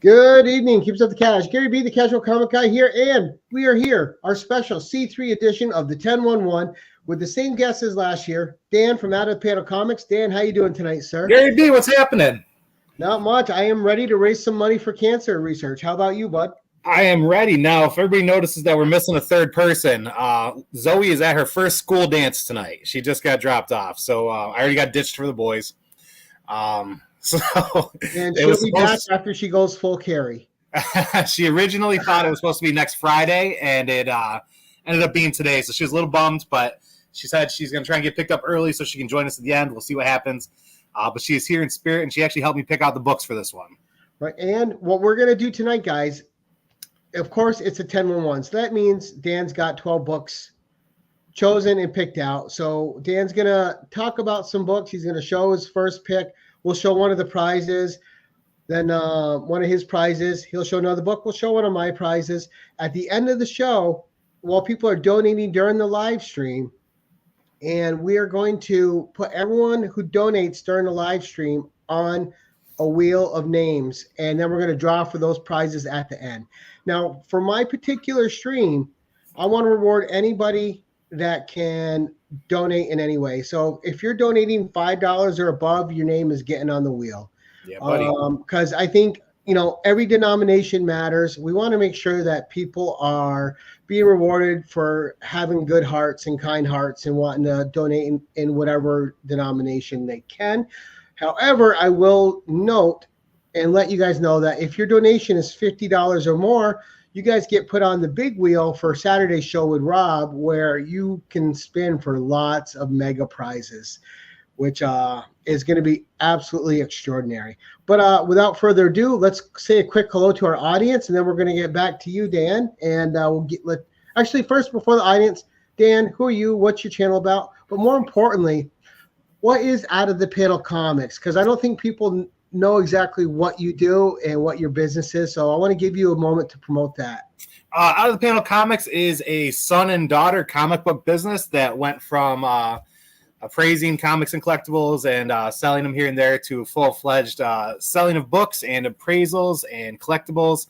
Good evening. Keeps up the cash. Gary B, the casual comic guy here, and we are here, our special C3 edition of the 1011 with the same guests as last year. Dan from Out of the Panel Comics. Dan, how you doing tonight, sir? Gary B, what's happening? Not much. I am ready to raise some money for cancer research. How about you, bud? I am ready now. If everybody notices that we're missing a third person, Zoe is at her first school dance tonight. She just got dropped off, so I already got ditched for the boys. And she'll be back after she goes full carry. She originally thought it was supposed to be next Friday, and it ended up being today. So she was a little bummed, but she said she's going to try and get picked up early so she can join us at the end. We'll see what happens. But she is here in spirit, and she actually helped me pick out the books for this one. Right, and what we're going to do tonight, guys, of course, it's a 10-1-1. So that means Dan's got 12 books chosen and picked out. So Dan's going to talk about some books. He's going to show his first pick. We'll show one of the prizes, then one of his prizes. He'll show another book. We'll show one of my prizes. At the end of the show, while people are donating during the live stream, and we are going to put everyone who donates during the live stream on a wheel of names, and then we're going to draw for those prizes at the end. Now, for my particular stream, I want to reward anybody that can donate in any way. So if you're donating $5 or above, your name is getting on the wheel. Yeah, buddy. Because I think, every denomination matters. We want to make sure that people are being rewarded for having good hearts and kind hearts and wanting to donate in whatever denomination they can. However, I will note and let you guys know that if your donation is $50 or more, you guys get put on the big wheel for Saturday's show with Rob, where you can spin for lots of mega prizes, which is going to be absolutely extraordinary. But without further ado, let's say a quick hello to our audience, and then we're going to get back to you, Dan. And actually, first, before the audience, Dan, who are you? What's your channel about? But more importantly, what is Out of the Panel Comics? Because I don't think people know exactly what you do and what your business is. So I want to give you a moment to promote that. Out of the Panel Comics is a son and daughter comic book business that went from appraising comics and collectibles and selling them here and there to full-fledged selling of books and appraisals and collectibles.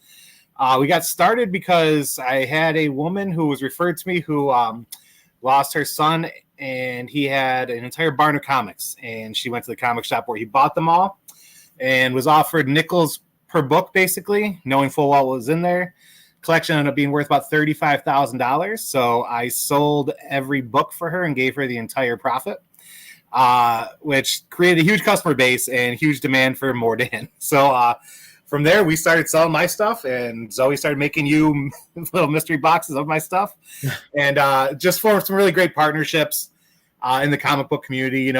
We got started because I had a woman who was referred to me who lost her son, and he had an entire barn of comics, and she went to the comic shop where he bought them all and was offered nickels per book, basically, knowing full well what was in there. Collection ended up being worth about $35,000. So I sold every book for her and gave her the entire profit, which created a huge customer base and huge demand for more Dan. So from there, we started selling my stuff, and Zoe started making you little mystery boxes of my stuff, and just formed some really great partnerships in the comic book community.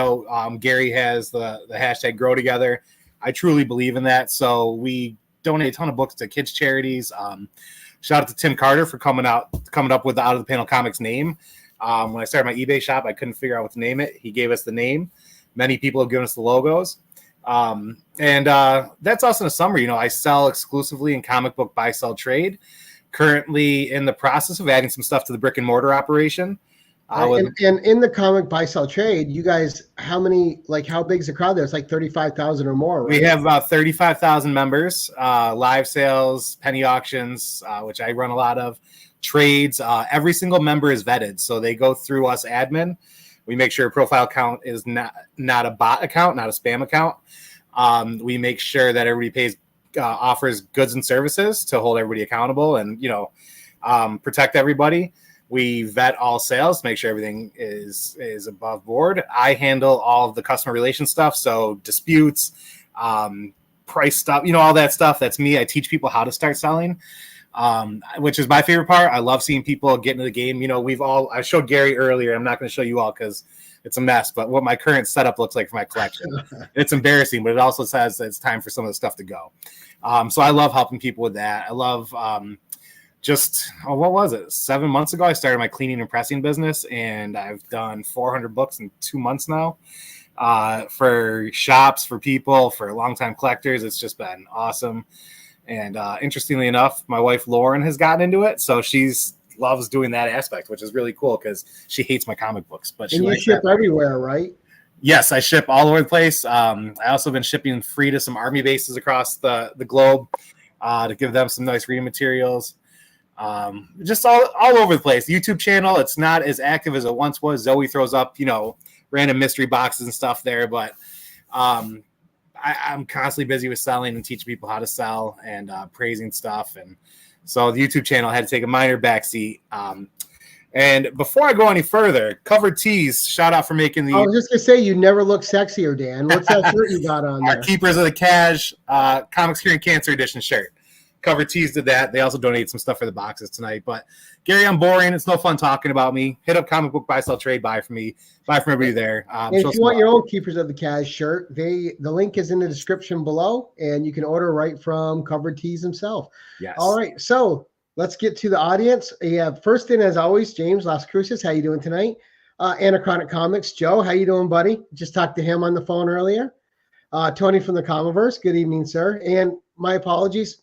Gary has the hashtag Grow Together. I truly believe in that. So we donate a ton of books to kids charities. Shout out to Tim Carter for coming up with the Out of the Panel Comics name. When I started my eBay shop, I couldn't figure out what to name it. He gave us the name. Many people have given us the logos. And that's also in a summary. I sell exclusively in comic book buy, sell, trade. Currently in the process of adding some stuff to the brick and mortar operation. And in the comic buy, sell, trade, you guys, how big's the crowd there? It's like 35,000 or more, right? We have about 35,000 members, live sales, penny auctions, which I run a lot of, trades. Every single member is vetted. So they go through us admin. We make sure a profile account is not a bot account, not a spam account. We make sure that everybody offers goods and services to hold everybody accountable and, protect everybody. We vet all sales, make sure everything is above board. I handle all of the customer relations stuff. So disputes, price stuff, all that stuff. That's me. I teach people how to start selling, which is my favorite part. I love seeing people get into the game. I showed Gary earlier. I'm not going to show you all because it's a mess, but what my current setup looks like for my collection. It's embarrassing, but it also says that it's time for some of the stuff to go. So I love helping people with that. I love, what was it? 7 months ago, I started my cleaning and pressing business, and I've done 400 books in 2 months now for shops, for people, for longtime collectors. It's just been awesome. And interestingly enough, my wife, Lauren, has gotten into it. So she's loves doing that aspect, which is really cool because she hates my comic books. But you ship everywhere, right? Yes, I ship all over the place. I also been shipping free to some army bases across the globe. to give them some nice reading materials. Just all over the place. The YouTube channel, it's not as active as it once was. Zoe throws up, random mystery boxes and stuff there, but I'm constantly busy with selling and teaching people how to sell and praising stuff. And so the YouTube channel had to take a minor backseat. And before I go any further, Covered Tees, shout out for making the... I was just going to say, you never look sexier, Dan. What's that shirt you got on there? Keepers of the Cash Comics Curing Cancer Edition shirt. Covered Tees did that. They also donated some stuff for the boxes tonight. But Gary, I'm boring. It's no fun talking about me. Hit up Comic Book Buy Sell Trade. Buy for me. Buy from everybody there. If you want your own Keepers of the Cash shirt, the link is in the description below, and you can order right from Covered Tees himself. Yes. All right, so let's get to the audience. Yeah, first in, as always, James Las Cruces. How you doing tonight? Anachronic Comics. Joe, how you doing, buddy? Just talked to him on the phone earlier. Tony from the Comiverse. Good evening, sir. And my apologies.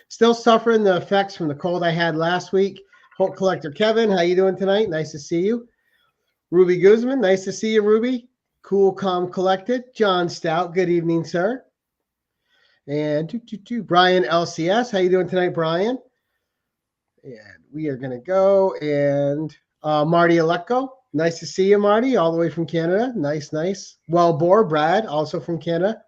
Still suffering the effects from the cold I had last week. Hulk Collector Kevin, how you doing tonight? Nice to see you. Ruby Guzman, nice to see you, Ruby. Cool, Calm, Collected. John Stout, good evening, sir. And Brian LCS, how you doing tonight, Brian? And we are going to go and Marty Aleko. Nice to see you, Marty, all the way from Canada. Nice. Well, Brad, also from Canada.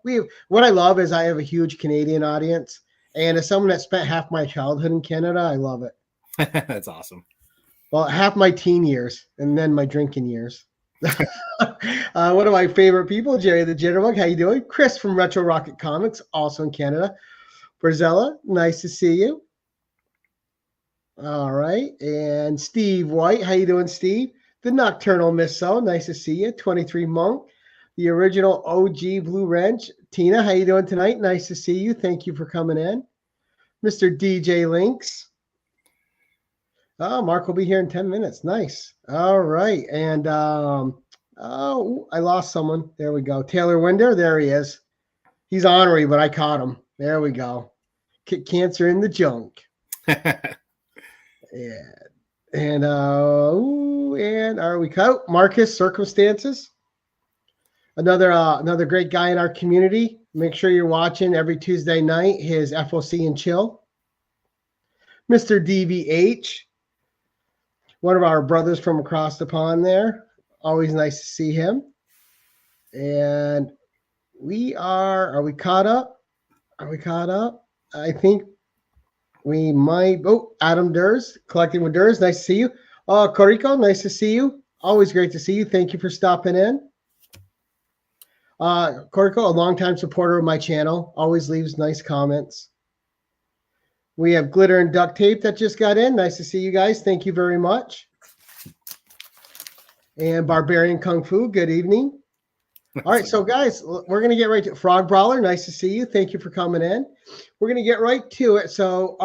What I love is I have a huge Canadian audience. And as someone that spent half my childhood in Canada, I love it. That's awesome. Well, half my teen years and then my drinking years. One of my favorite people, Jerry the Jitterbug. How you doing? Chris from Retro Rocket Comics, also in Canada. Brazella, nice to see you. All right. And Steve White. How you doing, Steve? The Nocturnal Misso. Nice to see you. 23 Monk. The original OG Blue Wrench. Tina, how you doing tonight? Nice to see you. Thank you for coming in. Mr. DJLinx. Oh, Mark will be here in 10 minutes. Nice. All right. And I lost someone. There we go. Taylor Winder. There he is. He's ornery, but I caught him. There we go. Kick cancer in the junk. Yeah. And are we cut? Marcus Circumstances. Another great guy in our community. Make sure you're watching every Tuesday night his FOC and Chill. Mr. DVH, one of our brothers from across the pond there. Always nice to see him. And are we caught up? Are we caught up? I think we might. Oh, Adam Durs, Collecting with Durs. Nice to see you. Corico, nice to see you. Always great to see you. Thank you for stopping in. Corico, a longtime supporter of my channel, always leaves nice comments. We have Glitter and Duct Tape that just got in. Nice to see you guys. Thank you very much. And Barbarian Kung Fu, good evening. All right, so guys, we're going to get right to Frog Brawler. Nice to see you. Thank you for coming in. We're going to get right to it. So,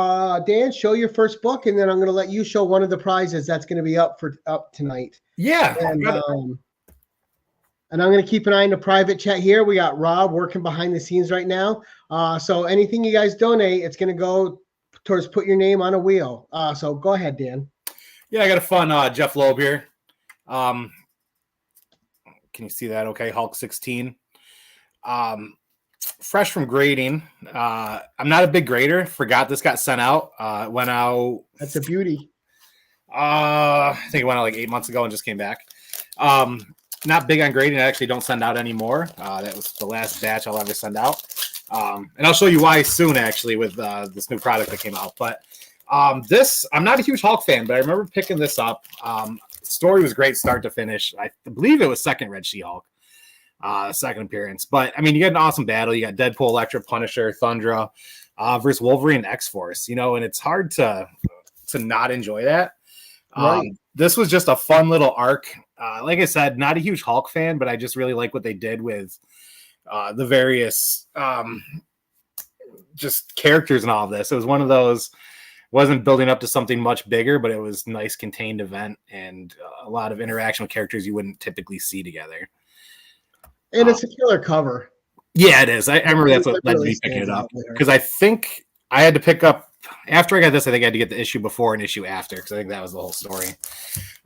Dan, show your first book, and then I'm going to let you show one of the prizes that's going to be up tonight. Yeah. And I'm going to keep an eye on the private chat here. We got Rob working behind the scenes right now. So anything you guys donate, it's going to go towards put your name on a wheel. So go ahead, Dan. Yeah, I got a fun Jeff Loeb here. Can you see that? Okay, Hulk 16. Fresh from grading. I'm not a big grader. Forgot this got sent out. Went out. That's a beauty. I think it went out like 8 months ago and just came back. Not big on grading. I actually don't send out anymore. That was the last batch I'll ever send out. And I'll show you why soon, actually, with this new product that came out. But I'm not a huge Hulk fan, but I remember picking this up. Story was great start to finish. I believe it was second Red She-Hulk, second appearance. But, I mean, you get an awesome battle. You got Deadpool, Elektra, Punisher, Thundra versus Wolverine and X-Force, and it's hard to not enjoy that. Right. This was just a fun little arc. Like I said, not a huge Hulk fan, but I just really like what they did with the various just characters and all of this. It was one of those, wasn't building up to something much bigger, but it was nice contained event and a lot of interaction with characters you wouldn't typically see together. And it's a killer cover. Yeah, it is. I remember that's what led me picking it up, because I think I had to pick up after I got this. I think I had to get the issue before and issue after, because I think that was the whole story.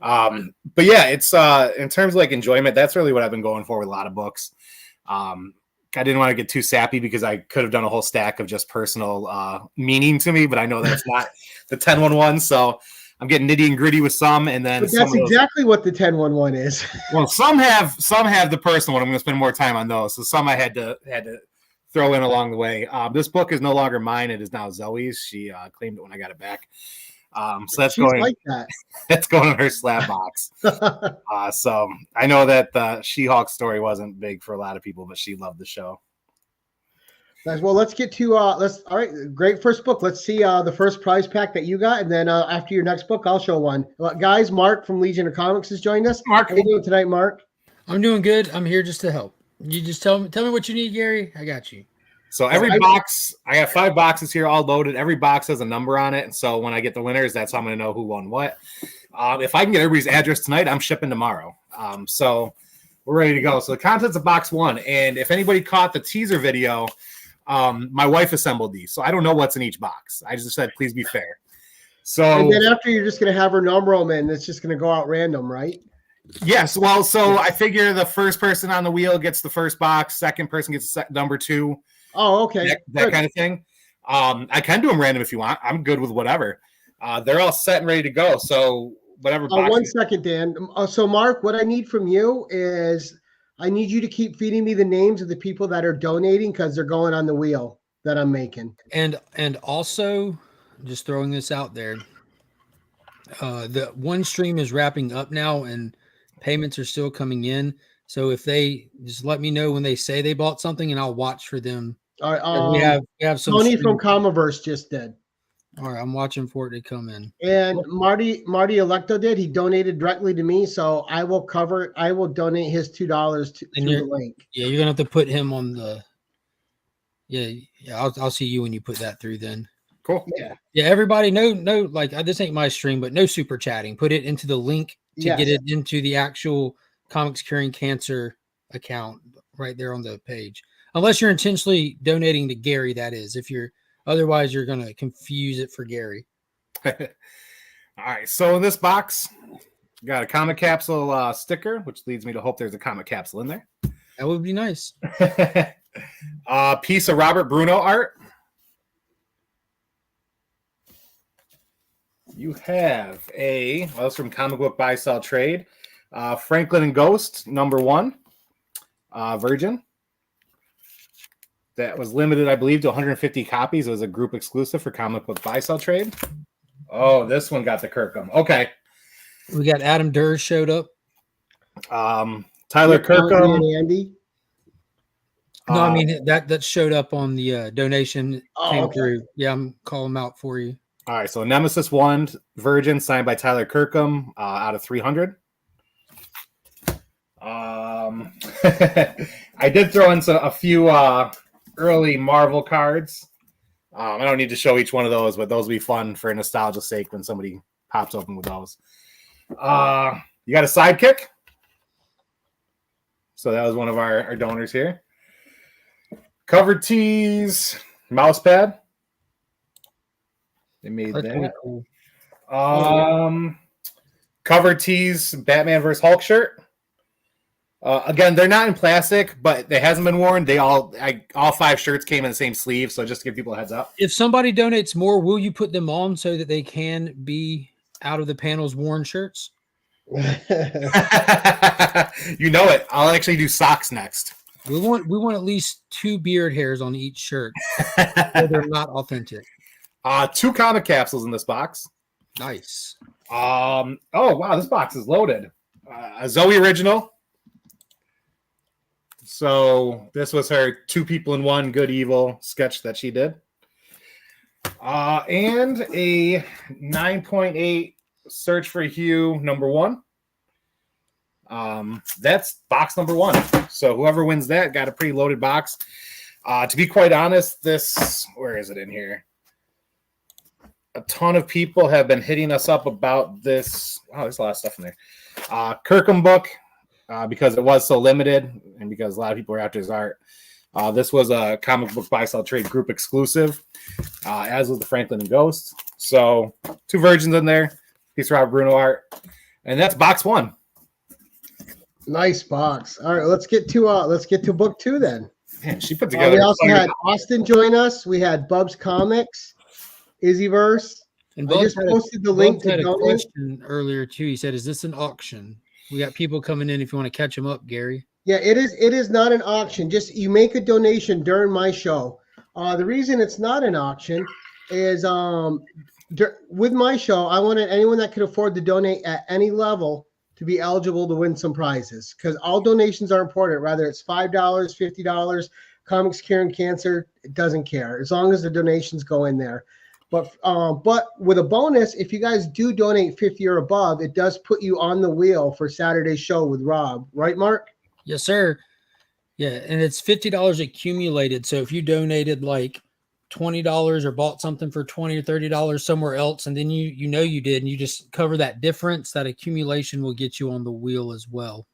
But yeah, it's in terms of like enjoyment, that's really what I've been going for with a lot of books. I didn't want to get too sappy because I could have done a whole stack of just personal meaning to me, but I know that's not the 1011. So I'm getting nitty and gritty with some, and then but that's exactly what the 1011 is. Well, some have the personal one. I'm going to spend more time on those. So some I had to throw in along the way. This book is no longer mine. It is now Zoe's. She claimed it when I got it back. So that's She's going like that. That's going in her slab box. So I know that the She-Hulk story wasn't big for a lot of people, but she loved the show. Nice. Well, let's get to all right, great first book. Let's see the first prize pack that you got, and then after your next book, I'll show one. Guys, Mark from Legion of Comics has joined us. Mark, how are you doing tonight, Mark? I'm doing good. I'm here just to help. You just tell me what you need, Gary. I got you. So every box, I have 5 boxes here all loaded. Every box has a number on it, and so when I get the winners, that's how I'm going to know who won what. If I can get everybody's address tonight, I'm shipping tomorrow. So we're ready to go. So the contents of box 1, and if anybody caught the teaser video, my wife assembled these, so I don't know what's in each box. I just said, please be fair. So, and then after, you're just going to have her number them in. It's just going to go out random, right? Yes. Well, so I figure the first person on the wheel gets the first box. Second person gets number 2. Oh, okay. That kind of thing. I can do them random if you want. I'm good with whatever. They're all set and ready to go. So whatever. Box 1 second, Dan. So Mark, what I need from you is I need you to keep feeding me the names of the people that are donating, because they're going on the wheel that I'm making. And also, just throwing this out there, the one stream is wrapping up now, and payments are still coming in. So if they just let me know when they say they bought something, and I'll watch for them. All right, we have some. Tony from Comiverse just did. All right, I'm watching for it to come in. And Marty Electo did. He donated directly to me, so I will donate his $2 to the link. Yeah, you're gonna have to put him on the. Yeah. I'll see you when you put that through. Then. Cool. Yeah. Everybody, no. Like, this ain't my stream, but no super chatting. Put it into the link to get it into the actual Comics Curing Cancer account right there on the page. Unless you're intentionally donating to Gary, that is. Otherwise, you're going to confuse it for Gary. All right. So in this box, we got a comic capsule sticker, which leads me to hope there's a comic capsule in there. That would be nice. A piece of Robert Bruno art. You have that's from Comic Book Buy Sell Trade. Franklin and Ghost, number 1. Virgin. That was limited, I believe, to 150 copies. It was a group exclusive for Comic Book Buy Sell Trade. Oh, this one got the Kirkham. Okay. We got Adam Durr showed up. Tyler Kirkham. And Andy. No, I mean that showed up on the donation came through. Yeah, I'm calling them out for you. All right, so Nemesis 1, Virgin, signed by Tyler Kirkham, out of 300. I did throw in a few early Marvel cards. I don't need to show each one of those, but those will be fun for nostalgia's sake when somebody pops open with those. You got a sidekick. So that was one of our donors here. Cover tees, mouse pad. They made That's that. really cool. Cover tees, Batman vs. Hulk shirt. Again, they're not in plastic, but they hasn't been worn. All 5 shirts came in the same sleeve, so just to give people a heads up. If somebody donates more, will you put them on so that they can be out of the panels worn shirts? You know it. I'll actually do socks next. We want at least 2 beard hairs on each shirt. So they're not authentic. 2 comic capsules in this box. Nice. Oh wow, this box is loaded. A Zoe original. So this was her 2 people in 1 good evil sketch that she did. And a 9.8 Search for Hugh number 1. That's box number 1. So whoever wins that got a pretty loaded box. To be quite honest, where is it in here? A ton of people have been hitting us up about this. Wow, there's a lot of stuff in there. Kirkham book, because it was so limited and because a lot of people were after his art. This was a Comic Book Buy Sell Trade group exclusive, as was the Franklin and Ghost. So 2 versions in there. Piece of Robert Bruno art. And that's box 1. Nice box. All right, let's get to book 2 then. Man, she put together. We also had Austin join us. We had Bub's Comics, Izzyverse. And I just posted the link to had a donate. question earlier too. He said, "Is this an auction?" We got people coming in. If you want to catch them up, Gary. Yeah, it is. It is not an auction. Just you make a donation during my show. The reason it's not an auction is with my show, I wanted anyone that could afford to donate at any level to be eligible to win some prizes, because all donations are important. Whether it's $5, $50, Comics Curing Cancer, it doesn't care as long as the donations go in there. But with a bonus, if you guys do donate 50 or above, it does put you on the wheel for Saturday's show with Rob. Right, Mark? Yes, sir. Yeah, and it's $50 accumulated. So if you donated like $20 or bought something for $20 or $30 somewhere else, and then you know you did, and you just cover that difference, that accumulation will get you on the wheel as well.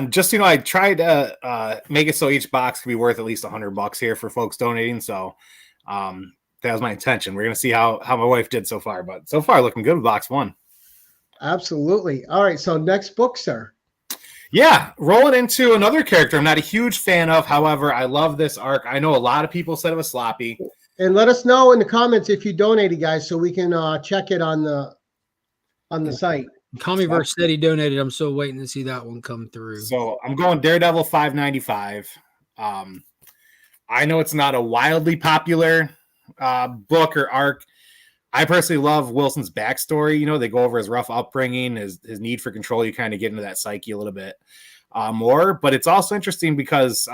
Just I tried to make it so each box could be worth at least $100 here for folks donating. So that was my intention. We're gonna see how my wife did so far, but so far looking good with box 1. Absolutely. All right. So next book, sir. Yeah, rolling into another character I'm not a huge fan of. However, I love this arc. I know a lot of people said it was sloppy. And let us know in the comments if you donated, guys, so we can check it on the site. Comiverse said he donated. I'm still waiting to see that one come through. So I'm going Daredevil $5.95. I know it's not a wildly popular book or arc. I personally love Wilson's backstory. They go over his rough upbringing, his need for control. You kind of get into that psyche a little bit more, but it's also interesting because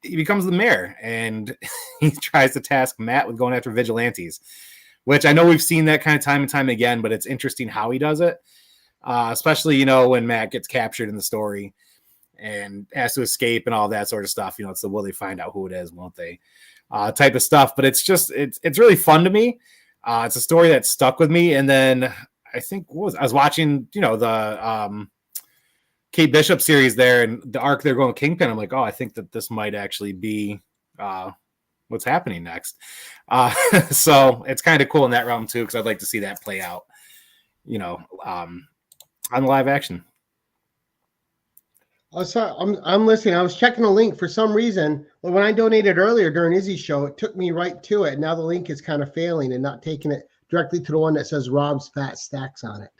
he becomes the mayor and he tries to task Matt with going after vigilantes, which I know we've seen that kind of time and time again, but it's interesting how he does it. Especially, when Matt gets captured in the story and has to escape and all that sort of stuff. It's the will they find out who it is, won't they? Type of stuff. But it's just it's really fun to me. It's a story that stuck with me. And then I think I was watching, the Kate Bishop series there and the arc they're going Kingpin. I'm like, I think that this might actually be what's happening next. So it's kind of cool in that realm too, because I'd like to see that play out, on live action. Oh, sorry, I'm listening. I was checking the link for some reason. When I donated earlier during Izzy's show, it took me right to it. Now the link is kind of failing and not taking it directly to the one that says Rob's Fat Stax on it.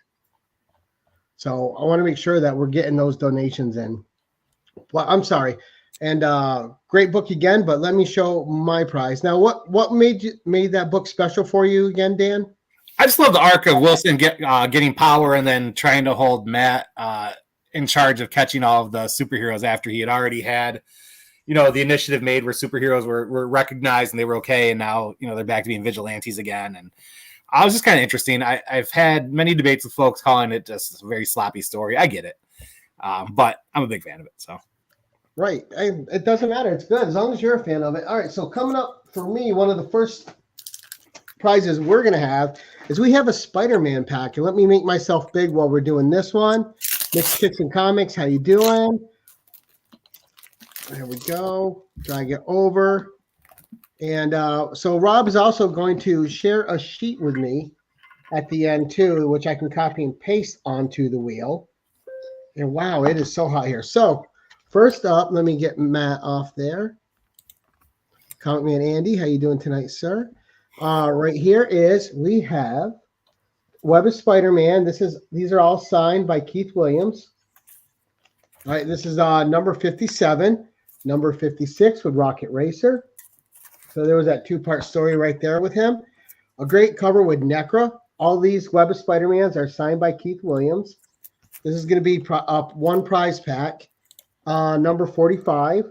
So I want to make sure that we're getting those donations in. Well, I'm sorry. And great book again, but let me show my prize. Now, what made that book special for you again, Dan? I just love the arc of Wilson getting power and then trying to hold Matt in charge of catching all of the superheroes after he had already had, the initiative made where superheroes were recognized and they were okay. And now, they're back to being vigilantes again. And I was just kind of interesting. I've had many debates with folks calling it just a very sloppy story. I get it. But I'm a big fan of it. So. Right. It doesn't matter. It's good as long as you're a fan of it. All right. So coming up for me, one of the first prizes we're going to have is we have a Spider-Man pack. And let me make myself big while we're doing this one. Mixed Kicks and Comics, how you doing? There we go. Drag it over. And so Rob is also going to share a sheet with me at the end too, which I can copy and paste onto the wheel. And wow, it is so hot here. So first up, let me get Matt off there. Comic Man Andy, how you doing tonight, sir? Right here is we have Web of Spider-Man. These are all signed by Keith Williams. All right, this is number 57, number 56 with Rocket Racer. So there was that two-part story right there with him. A great cover with Necra. All these Web of Spider-Mans are signed by Keith Williams. This is going to be one prize pack. Number 45,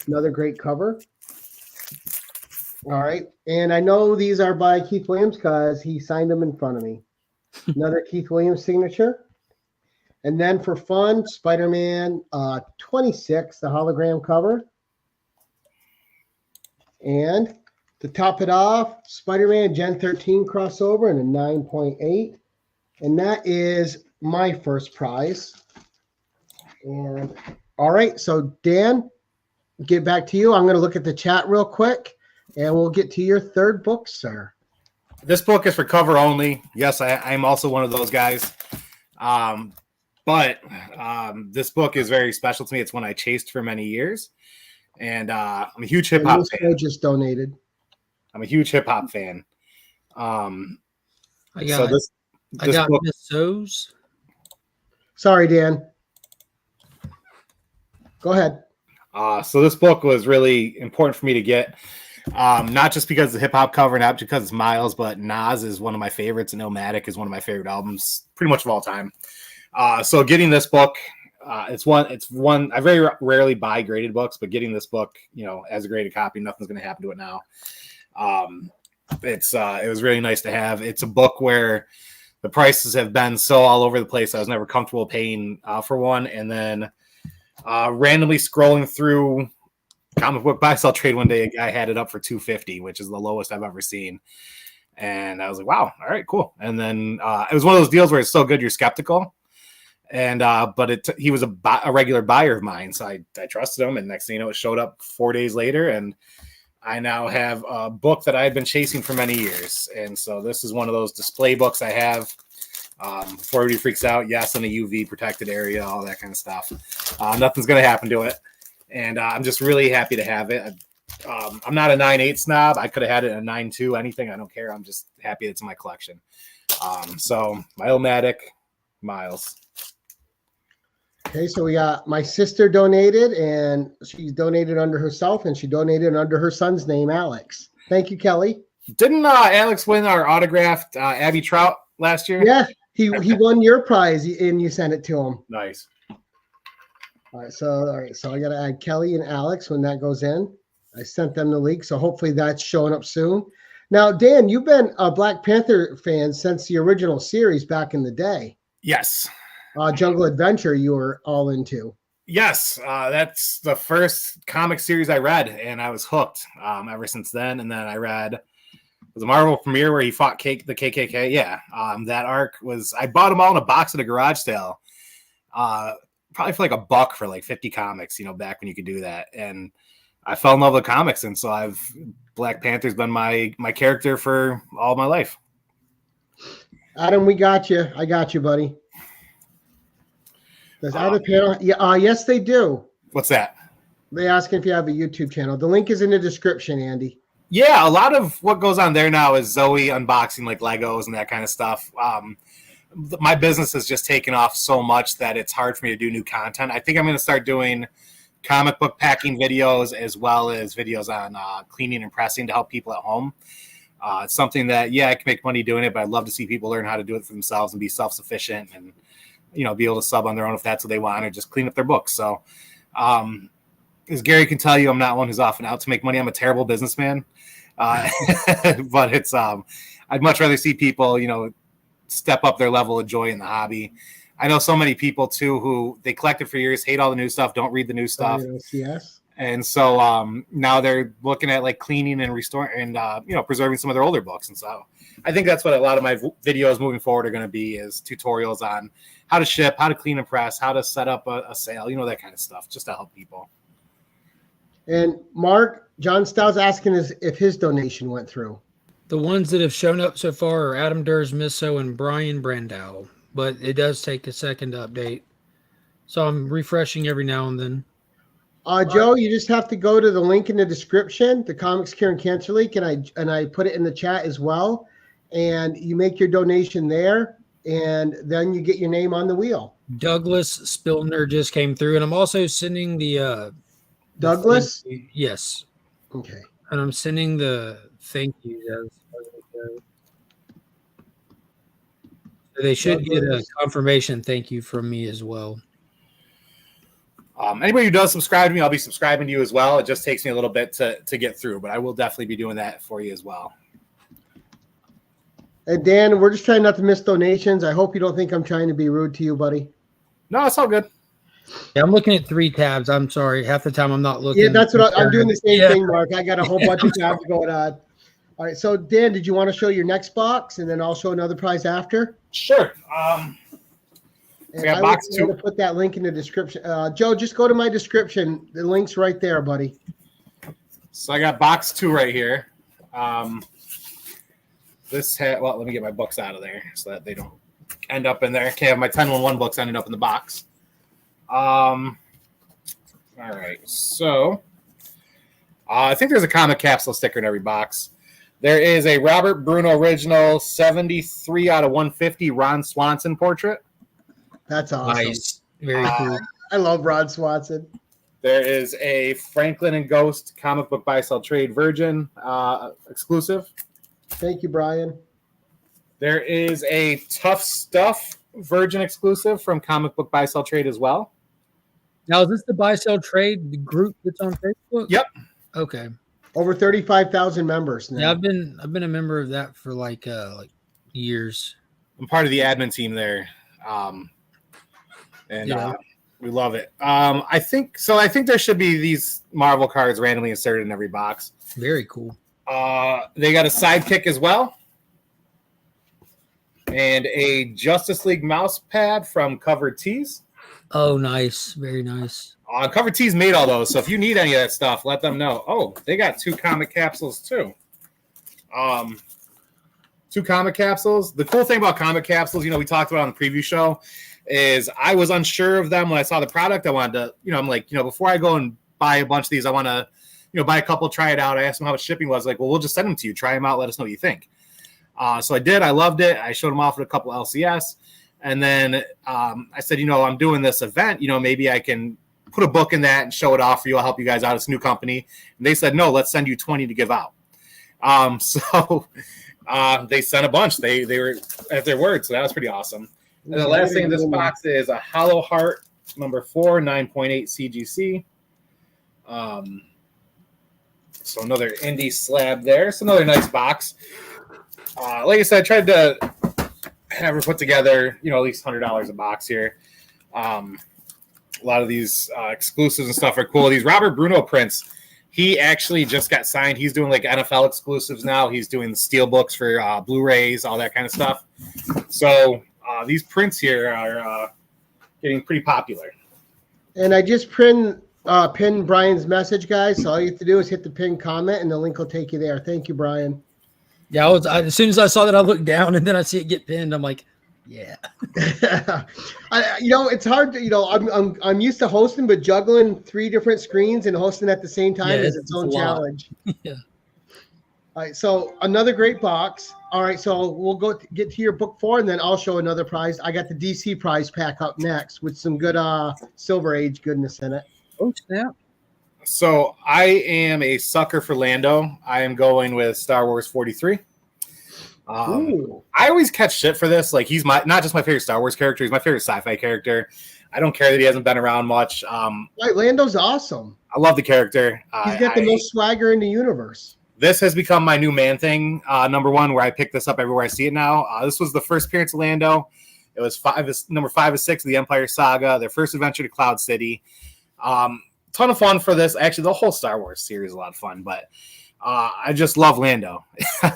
another great cover. All right, and I know these are by Keith Williams because he signed them in front of me. Another Keith Williams signature. And then for fun, Spider-Man 26, the hologram cover. And to top it off, Spider-Man Gen 13 crossover and a 9.8. And that is my first prize. And all right, so Dan, get back to you. I'm going to look at the chat real quick, and we'll get to your third book, sir. This book is for cover only. Yes, I'm also one of those guys. But this book is very special to me. It's one I chased for many years. and I'm a huge hip hop fan. Just donated. I'm a huge hip hop fan. I got book, Miss So's. Sorry, Dan. Go ahead. So this book was really important for me to get, not just because of the hip hop cover, not because it's Miles, but Nas is one of my favorites, and Illmatic is one of my favorite albums, pretty much of all time. So getting this book, it's one. I very rarely buy graded books, but getting this book, as a graded copy, nothing's going to happen to it now. It was really nice to have. It's a book where the prices have been so all over the place. I was never comfortable paying for one, and then randomly scrolling through comic book buy sell trade one day, a guy had it up for $250, which is the lowest I've ever seen. And I was like, wow, all right, cool. And then it was one of those deals where it's so good you're skeptical. And but he was a regular buyer of mine, so I trusted him. And next thing you know, it showed up 4 days later, and I now have a book that I've been chasing for many years. And so this is one of those display books I have. Before everybody freaks out, yes, in a UV protected area, all that kind of stuff. Nothing's going to happen to it. And I'm just really happy to have it. I'm not a 9.8 snob. I could have had it in a 9.2, anything. I don't care. I'm just happy it's in my collection. So my Illmatic, Miles. Okay, so we got my sister donated, and she donated under herself, and she donated under her son's name, Alex. Thank you, Kelly. Didn't Alex win our autographed Abby Trout last year? Yeah, he won your prize, and you sent it to him. Nice. All right, so I got to add Kelly and Alex when that goes in. I sent them the link, so hopefully that's showing up soon. Now, Dan, you've been a Black Panther fan since the original series back in the day. Yes. Jungle Adventure you were all into. Yes, that's the first comic series I read, and I was hooked ever since then. And then I read the Marvel premiere where he fought the KKK. Yeah, that arc was. I bought them all in a box at a garage sale, probably for like $1 for like 50 comics. Back when you could do that, and I fell in love with comics, and so Black Panther's been my character for all my life. Adam, we got you. I got you, buddy. Does other panel? Yeah, yes, they do. What's that? They asking if you have a YouTube channel. The link is in the description, Andy. Yeah, a lot of what goes on there now is Zoe unboxing like Legos and that kind of stuff. My business has just taken off so much that it's hard for me to do new content. I think I'm going to start doing comic book packing videos as well as videos on cleaning and pressing to help people at home. It's something that, I can make money doing it, but I'd love to see people learn how to do it for themselves and be self-sufficient and be able to sub on their own if that's what they want, or just clean up their books. So, as Gary can tell you, I'm not one who's often out to make money. I'm a terrible businessman. But it's, I'd much rather see people, step up their level of joy in the hobby. I know so many people too, who they collected for years, hate all the new stuff, don't read the new stuff. Yes. And so, now they're looking at like cleaning and restoring and, preserving some of their older books. And so I think that's what a lot of my videos moving forward are going to be, is tutorials on how to ship, how to clean and press, how to set up a sale, that kind of stuff, just to help people. And Mark, John Stow's asking if his donation went through. The ones that have shown up so far are Adam Durs, Misso, and Brian Brandow, but it does take a second to update. So I'm refreshing every now and then. Joe, you just have to go to the link in the description, the Comics Curing Cancer link, and I put it in the chat as well. And you make your donation there, and then you get your name on the wheel. Douglas Spilner just came through, and I'm also sending the Douglas? Yes. Okay. And I'm sending the thank you. So they should get a confirmation thank you from me as well. Anybody who does subscribe to me, I'll be subscribing to you as well. It just takes me a little bit to get through, but I will definitely be doing that for you as well. And Dan, we're just trying not to miss donations. I hope you don't think I'm trying to be rude to you, buddy. No, it's all good. Yeah, I'm looking at 3 tabs. I'm sorry. Half the time I'm not looking. Yeah, that's what I'm doing the same thing, Mark. I got a whole bunch of tabs going on. All right, so Dan, did you want to show your next box, and then I'll show another prize after? Sure. And I box 2. To put that link in the description. Joe, just go to my description. The link's right there, buddy. So I got box 2 right here. Let me get my books out of there so that they don't end up in there. Can't have my 10-1-1 books ending up in the box. All right, so I think there's a comic capsule sticker in every box. There is a Robert Bruno original 73 out of 150 Ron Swanson portrait. That's awesome. Nice. Very cool. I love Ron Swanson. There is a Franklin and Ghost comic book buy sell trade Virgin exclusive. Thank you, Brian. There is a Tough Stuff Virgin exclusive from Comic Book Buy Sell Trade as well. Now, is this the buy sell trade group that's on Facebook? Yep. Okay. Over 35,000 members now. Yeah, I've been a member of that for like years. I'm part of the admin team there, we love it. I think there should be these Marvel cards randomly inserted in every box. Very cool. They got a sidekick as well, and a Justice League mouse pad from Covered Tees. Oh, nice. Very nice. Covered Tees made all those, so if you need any of that stuff, let them know. Oh, they got 2 comic capsules too. 2 comic capsules. The cool thing about comic capsules, we talked about on the preview show, is I was unsure of them when I saw the product. I wanted to, I'm like, before I go and buy a bunch of these, I want to, buy a couple, try it out. I asked them how much shipping was. Like, well, we'll just send them to you. Try them out. Let us know what you think. So I did. I loved it. I showed them off at a couple LCS. And then I said, I'm doing this event. Maybe I can put a book in that and show it off for you. I'll help you guys out. It's a new company. And they said, no, let's send you 20 to give out. So they sent a bunch. They were at their word. So that was pretty awesome. And the last thing in this box is a Hollow Heart number 4, 9.8 CGC. So another indie slab there. It's another nice box. Like I said, I tried to have her put together, at least $100 a box here. A lot of these exclusives and stuff are cool. These Robert Bruno prints, he actually just got signed. He's doing like NFL exclusives now. He's doing the steel books for Blu-rays, all that kind of stuff. So these prints here are getting pretty popular. And I just pinned Brian's message, guys. So all you have to do is hit the pin comment, and the link will take you there. Thank you, Brian. Yeah, as soon as I saw that, I looked down, and then I see it get pinned. I'm like, yeah. It's hard to, I'm used to hosting, but juggling 3 different screens and hosting at the same time is its own challenge. Yeah. All right, so another great box. All right, so we'll get to your book 4, and then I'll show another prize. I got the DC prize pack up next with some good Silver Age goodness in it. Oh, snap. So I am a sucker for Lando. I am going with Star Wars 43. I always catch shit for this. Like, he's not just my favorite Star Wars character, he's my favorite sci-fi character. I don't care that he hasn't been around much. Right, Lando's awesome. I love the character. He's got the most swagger in the universe. This has become my new man thing, number 1, where I pick this up everywhere I see it now. This was the first appearance of Lando. It was number 5 of 6 of the Empire Saga, their first adventure to Cloud City. Ton of fun for this. Actually, the whole Star Wars series is a lot of fun, but I just love Lando.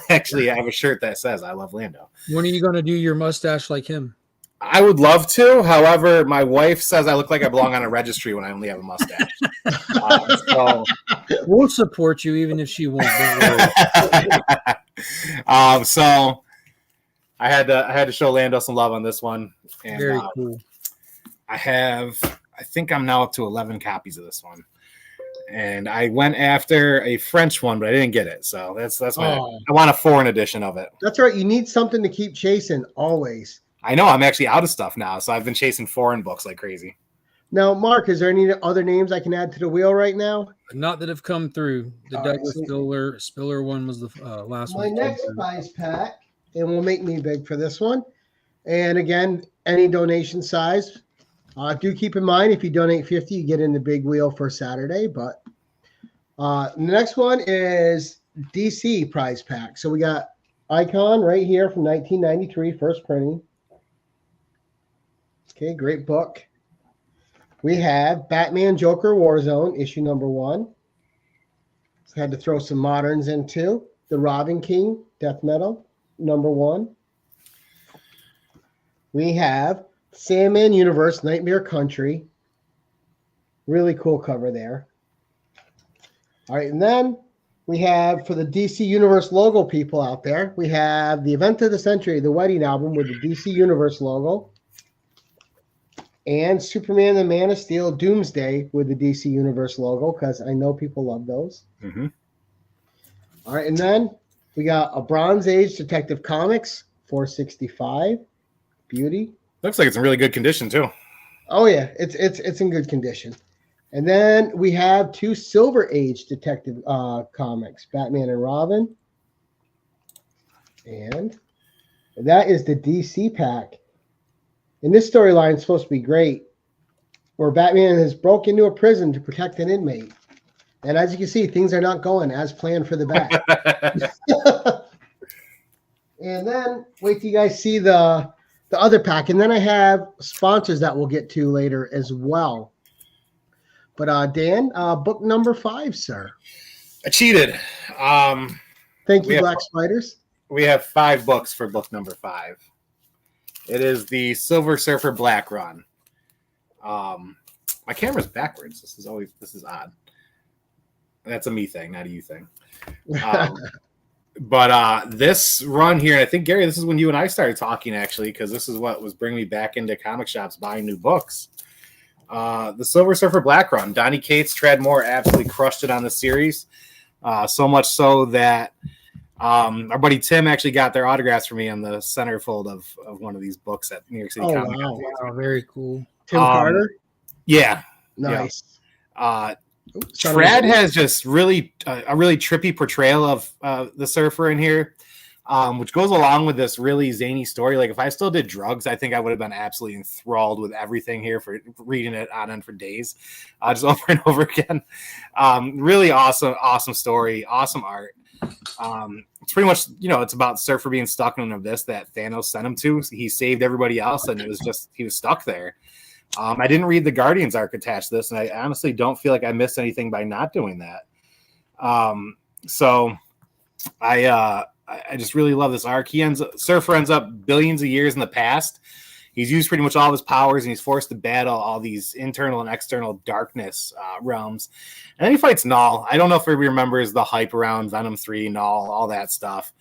Actually, I have a shirt that says I love Lando. When are you going to do your mustache like him? I would love to. However, my wife says I look like I belong on a registry when I only have a mustache. So we'll support you even if she won't. So I had to show Lando some love on this one. And, very cool. I think I'm now up to 11 copies of this one. And I went after a French one, but I didn't get it. So that's my I want a foreign edition of it. That's right. You need something to keep chasing always. I know. I'm actually out of stuff now. So I've been chasing foreign books like crazy. Now, Mark, is there any other names I can add to the wheel right now? Not that have come through. The Douglas Spiller one was the last one. My next prize pack, and we'll make me big for this one. And again, any donation size. Do keep in mind, if you donate 50, you get in the big wheel for Saturday. But the next one is DC prize pack. So we got Icon right here from 1993, first printing. Okay, great book. We have Batman Joker Warzone, issue number 1. So had to throw some moderns in too. The Robin King Death Metal, number 1. We have Sandman Universe, Nightmare Country. Really cool cover there. All right, and then we have, for the DC Universe logo people out there, we have the Event of the Century, the Wedding album with the DC Universe logo. and Superman the Man of Steel Doomsday with the DC Universe logo, because I know people love those. Mm-hmm. All right, and then we got a Bronze Age Detective Comics 465. Beauty. Looks like it's in really good condition too. Oh yeah, it's in good condition. And then we have 2 Silver Age Detective comics, Batman and Robin. And that is the DC pack. And this storyline is supposed to be great, where Batman has broke into a prison to protect an inmate. And as you can see, things are not going as planned for the Bat. And then wait till you guys see the other pack. And then I have sponsors that we'll get to later as well. But Dan, book number 5, sir. I cheated. Thank you, Black Spiders. We have 5 books for book number 5. It is the Silver Surfer Black run. My camera's backwards. This is odd. That's a me thing, not a you thing. But this run here, and I think, Gary, this is when you and I started talking, actually, because this is what was bringing me back into comic shops buying new books. The Silver Surfer Black run. Donny Cates, Tradd Moore absolutely crushed it on the series. So much so that our buddy Tim actually got their autographs for me on the centerfold of one of these books at New York City Comic Con. Wow, very cool. Tim Carter? Yeah. Nice. Yeah. Tradd has just really a really trippy portrayal of the Surfer in here, which goes along with this really zany story. Like, if I still did drugs, I think I would have been absolutely enthralled with everything here for reading it on end for days, just over and over again. Really awesome story, awesome art. It's pretty much, it's about Surfer being stuck in an abyss that Thanos sent him to. He saved everybody else, and he was stuck there. I didn't read the Guardians arc attached to this, and I honestly don't feel like I missed anything by not doing that. So I just really love this arc. Surfer ends up billions of years in the past. He's used pretty much all of his powers, and he's forced to battle all these internal and external darkness realms. And then he fights Null. I don't know if everybody remembers the hype around Venom 3, Null, all that stuff.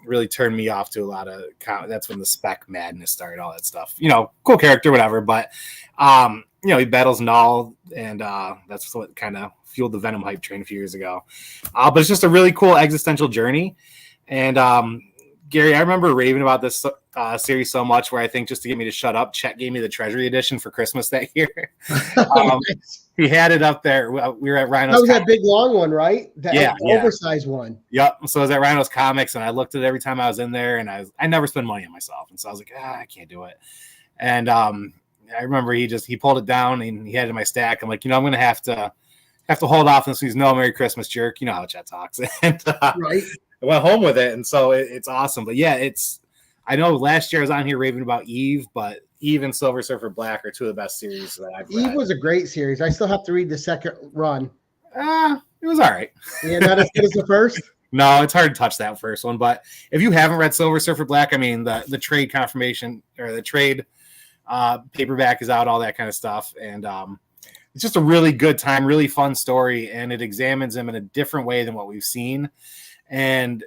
Really turned me off to a lot of that's when the spec madness started, all that stuff. Cool character, whatever. But he battles Null, and that's what kind of fueled the Venom hype train a few years ago. But it's just a really cool existential journey. And Gary, I remember raving about this series so much, where I think just to get me to shut up, Chet gave me the Treasury Edition for Christmas that year. He had it up there. We were at Rhino's. That was that big long one, right? That oversized one. Yep. So I was at Rhino's Comics, and I looked at it every time I was in there, and I never spend money on myself, and so I was like, I can't do it. And I remember he pulled it down and he had it in my stack. I'm like, I'm gonna have to hold off on this. He's no Merry Christmas jerk. You know how Chet talks. And right. I went home with it, and so it's awesome. But yeah, I know last year I was on here raving about Eve, but Eve and Silver Surfer Black are 2 of the best series that I've read. Eve was a great series. I still have to read the second run. It was all right. Yeah, not as good as the first? No, it's hard to touch that first one. But if you haven't read Silver Surfer Black, I mean, the trade confirmation or the trade paperback is out, all that kind of stuff. And it's just a really good time, really fun story. And it examines him in a different way than what we've seen. And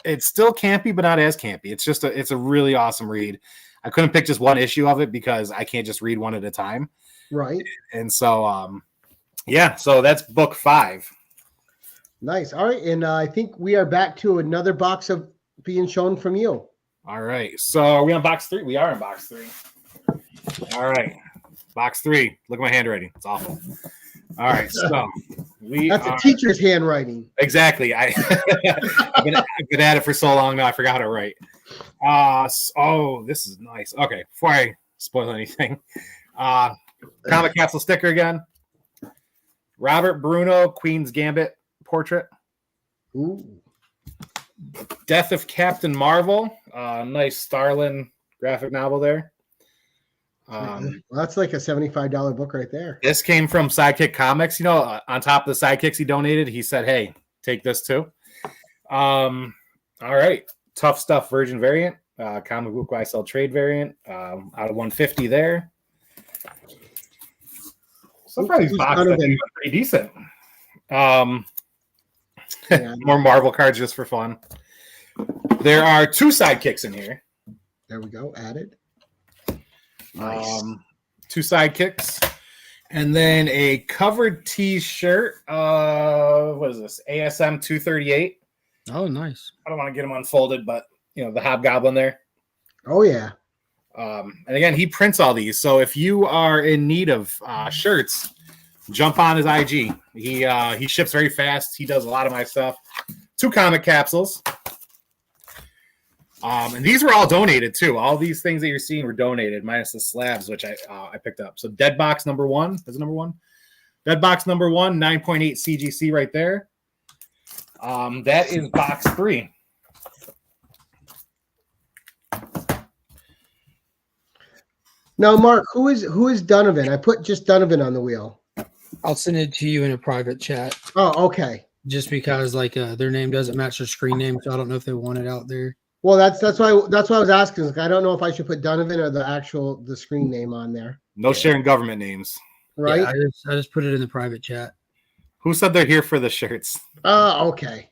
it's still campy, but not as campy. It's a really awesome read. I couldn't pick just one issue of it because I can't just read one at a time. Right. And so, so that's book 5. Nice. All right. And I think we are back to another box of being shown from you. All right. So are we on box 3? We are in box 3. All right. Box 3. Look at my handwriting. It's awful. All right. So that's a teacher's handwriting. Exactly. I've been at it for so long now, I forgot how to write. This is nice. Okay. Before I spoil anything, Comic Castle sticker again. Robert Bruno, Queen's Gambit portrait. Ooh. Death of Captain Marvel. Nice Starlin graphic novel there. Well, that's like a $75 book right there. This came from Sidekick Comics. On top of the sidekicks he donated, he said, hey, take this too. All right. Tough Stuff Virgin variant. Comic book I sell trade variant. Out of 150 there. So probably these boxes are pretty decent. More Marvel cards just for fun. There are 2 sidekicks in here. There we go. Added. Nice. 2 sidekicks, and then a covered T-shirt. What is this? ASM 238. Oh, nice. I don't want to get them unfolded, but the Hobgoblin there. Oh yeah. And again, he prints all these. So if you are in need of shirts, jump on his IG. He ships very fast. He does a lot of my stuff. 2 comic capsules. And these were all donated too. All these things that you're seeing were donated, minus the slabs, which I picked up. So Dead Box number 1. Is it number 1? Dead Box number 1, 9.8 CGC right there. That is box 3. Now, Mark, who is Donovan? I put just Donovan on the wheel. I'll send it to you in a private chat. Oh, okay. Just because their name doesn't match their screen name, so I don't know if they want it out there. Well, that's why I was asking. I don't know if I should put Donovan or the screen name on there. No sharing government names. Right. Yeah, I just put it in the private chat. Who said they're here for the shirts? Okay.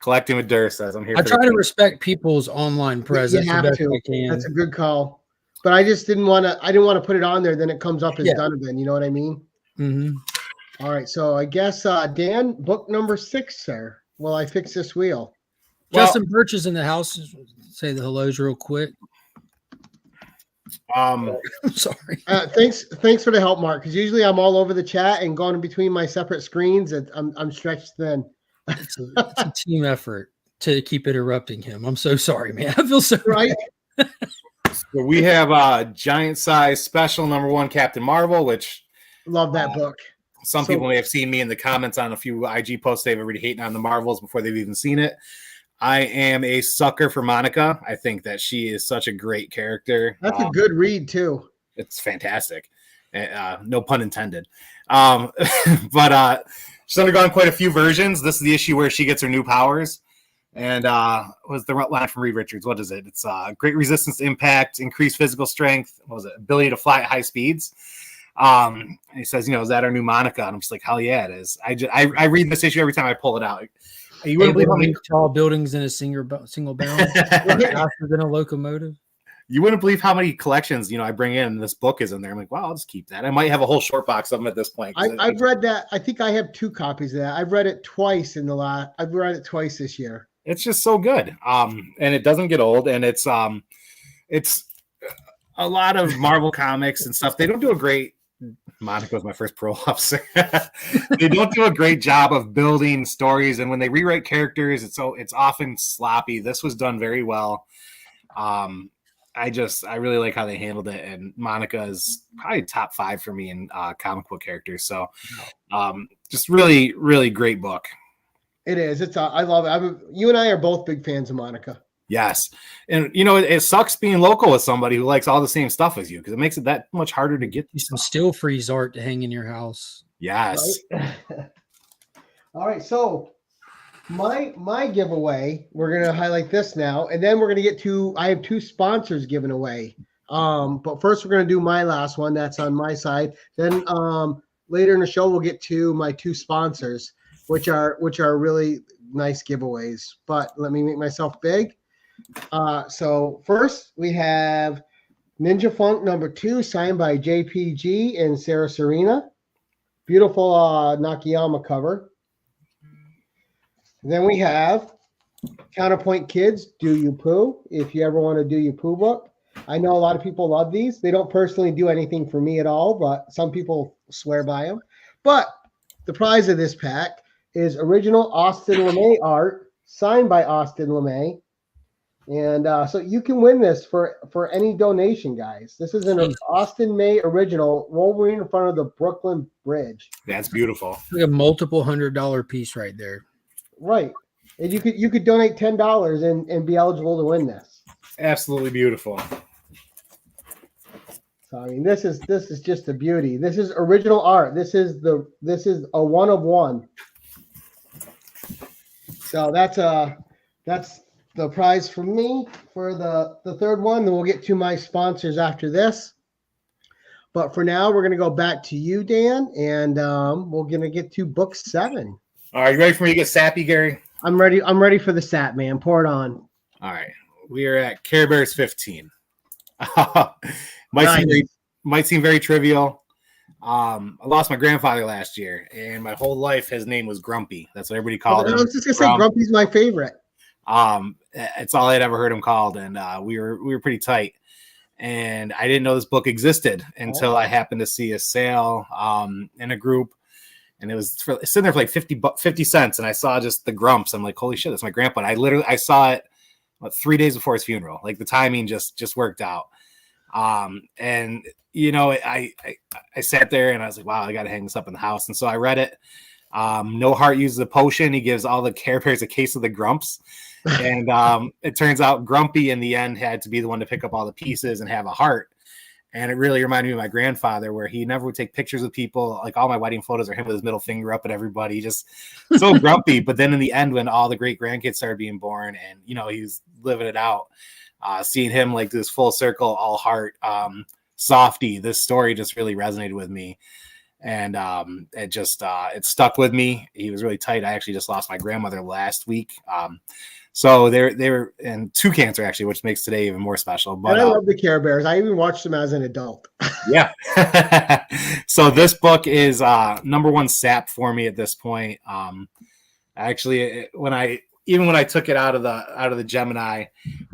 Collecting with Durr says I'm here. I try to respect people's online presence. You have to. That's a good call. But I just didn't want to. I didn't want to put it on there. Then it comes up as Donovan. You know what I mean? Mm-hmm. All right. So I guess Dan, book number 6, sir. Well, I fix this wheel. Justin Birch is in the house. Say the hellos real quick. I'm sorry. Thanks for the help, Mark. Because usually I'm all over the chat and going between my separate screens. I'm stretched thin. It's a team effort to keep interrupting him. I'm so sorry, man. I feel so right. So we have a giant size special number 1 Captain Marvel, which love that book. Some people may have seen me in the comments on a few IG posts. They've already hating on the Marvels before they've even seen it. I am a sucker for Monica. I think that she is such a great character. That's a good read too. It's fantastic. No pun intended. But she's undergone quite a few versions. This is the issue where she gets her new powers. And was the line from Reed Richards? What is it? It's great resistance to impact, increased physical strength. What was it? Ability to fly at high speeds. And he says, is that our new Monica? And I'm just like, hell yeah, it is. I read this issue every time I pull it out. You wouldn't believe how many tall buildings in a single bound, faster than a locomotive. You wouldn't believe how many collections I bring in. This book is in there. I'm like, wow, I'll just keep that. I might have a whole short box of them at this point. I've read that. I think I have 2 copies of that. I've read it twice I've read it twice this year. It's just so good. And it doesn't get old. And it's a lot of Marvel comics and stuff. They don't do a great. Monica was my first parole officer. They don't do a great job of building stories, and when they rewrite characters, it's often sloppy. This was done very well. I really like how they handled it, and Monica is probably top 5 for me in comic book characters. So, just really, really great book. It is. I love it. You and I are both big fans of Monica. Yes. And, it sucks being local with somebody who likes all the same stuff as you because it makes it that much harder to get some still freeze art to hang in your house. Yes. Right? All right. So my giveaway, we're going to highlight this now, and then we're going to get to, I have 2 sponsors given away. But first we're going to do my last one. That's on my side. Then later in the show, we'll get to my 2 sponsors, which are really nice giveaways. But let me make myself big. So first we have Ninja Funk number 2 signed by JPG and Sarah Serena. Beautiful Nakayama cover. Then we have Counterpoint Kids, Do You Poo? If you ever want to do your poo book. I know a lot of people love these. They don't personally do anything for me at all, but some people swear by them. But the prize of this pack is original Austin LeMay art signed by Austin LeMay. And so you can win this for any donation, guys. This is an Austin May original Wolverine in front of the Brooklyn Bridge. That's beautiful. Like a multiple $100 piece right there. Right. And you could donate $10 and be eligible to win this. Absolutely beautiful. So I mean, this is just a beauty. This is original art. This is a 1 of 1. So that's the prize for me for the 3rd one. Then we'll get to my sponsors after this. But for now, we're going to go back to you, Dan, and we're going to get to book 7. All right, you ready for me to get sappy, Gary? I'm ready. I'm ready for the sap, man. Pour it on. All right, we are at Care Bears 15. might seem very trivial. I lost my grandfather last year, and my whole life his name was Grumpy. That's what everybody called him. I was just gonna say Grumpy's my favorite. It's all I'd ever heard him called, and we were pretty tight. And I didn't know this book existed until I happened to see a sale in a group, and it was sitting there for like 50 cents, and I saw just the Grumps. I'm like, holy shit, that's my grandpa. And I saw it 3 days before his funeral. Like the timing just worked out. And you know, I sat there and I was like, wow, I got to hang this up in the house. And so I read it. No Heart uses a potion. He gives all the Care Bears a case of the Grumps. And it turns out Grumpy in the end had to be the one to pick up all the pieces and have a heart. And it really reminded me of my grandfather, where he never would take pictures with people. Like all my wedding photos are him with his middle finger up at everybody, just so grumpy. But then in the end, when all the great grandkids started being born and, you know, he's living it out, seeing him like this full circle, all heart, softy, this story just really resonated with me. And it stuck with me. He was really tight. I actually just lost my grandmother last week. So they were in cancer actually, which makes today even more special. But and I love the Care Bears. I even watched them as an adult. Yeah. So this book is number one sap for me at this point. Actually, when I took it out of the Gemini,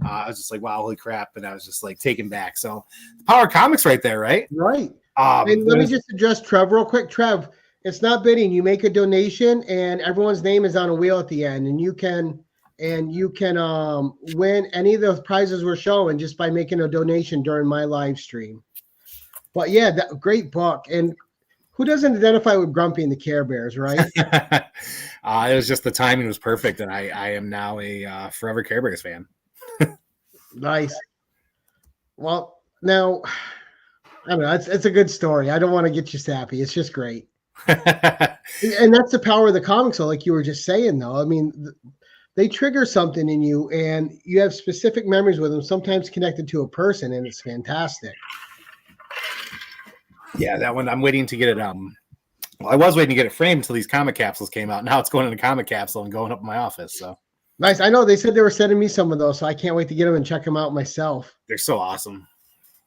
I was just like, wow, holy crap. And I was just like taken back. So Power Comics right there, right? Right. And let me just address Trev real quick. Trev, it's not bidding. You make a donation and everyone's name is on a wheel at the end, and you can win any of those prizes we're showing just by making a donation during my live stream. But yeah, that great book. And who doesn't identify with Grumpy and the Care Bears, right? It was just the timing was perfect, and I am now a forever Care Bears fan. Nice. Well, now I don't know. It's a good story. I don't want to get you sappy. It's just great. And that's the power of the comics, though, like you were just saying, though. I mean, they trigger something in you, and you have specific memories with them, sometimes connected to a person, and it's fantastic. Yeah, that one I'm waiting to get it. Well, I was waiting to get it framed until these comic capsules came out. Now it's going in a comic capsule and going up in my office. So nice. I know they said they were sending me some of those, so I can't wait to get them and check them out myself. They're so awesome.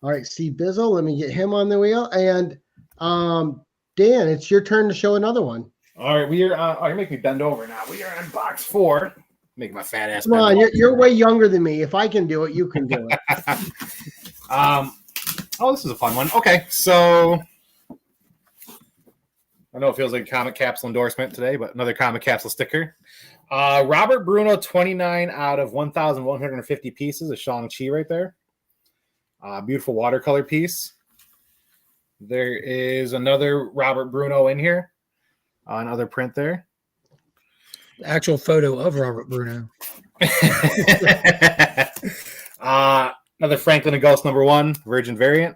All right, Steve Bizzle, let me get him on the wheel. And Dan, it's your turn to show another one. All right, we are. You're making me bend over now. We are on box 4. Making my fat ass. Come on, you're way younger than me. If I can do it, you can do it. Oh, this is a fun one. Okay, so I know it feels like a comic capsule endorsement today, but another comic capsule sticker. Robert Bruno, 29 out of 1,150 pieces of Shang-Chi right there. Beautiful watercolor piece. There is another Robert Bruno in here. Another print there. Actual photo of Robert Bruno. Another Franklin and Ghost #1 Virgin variant.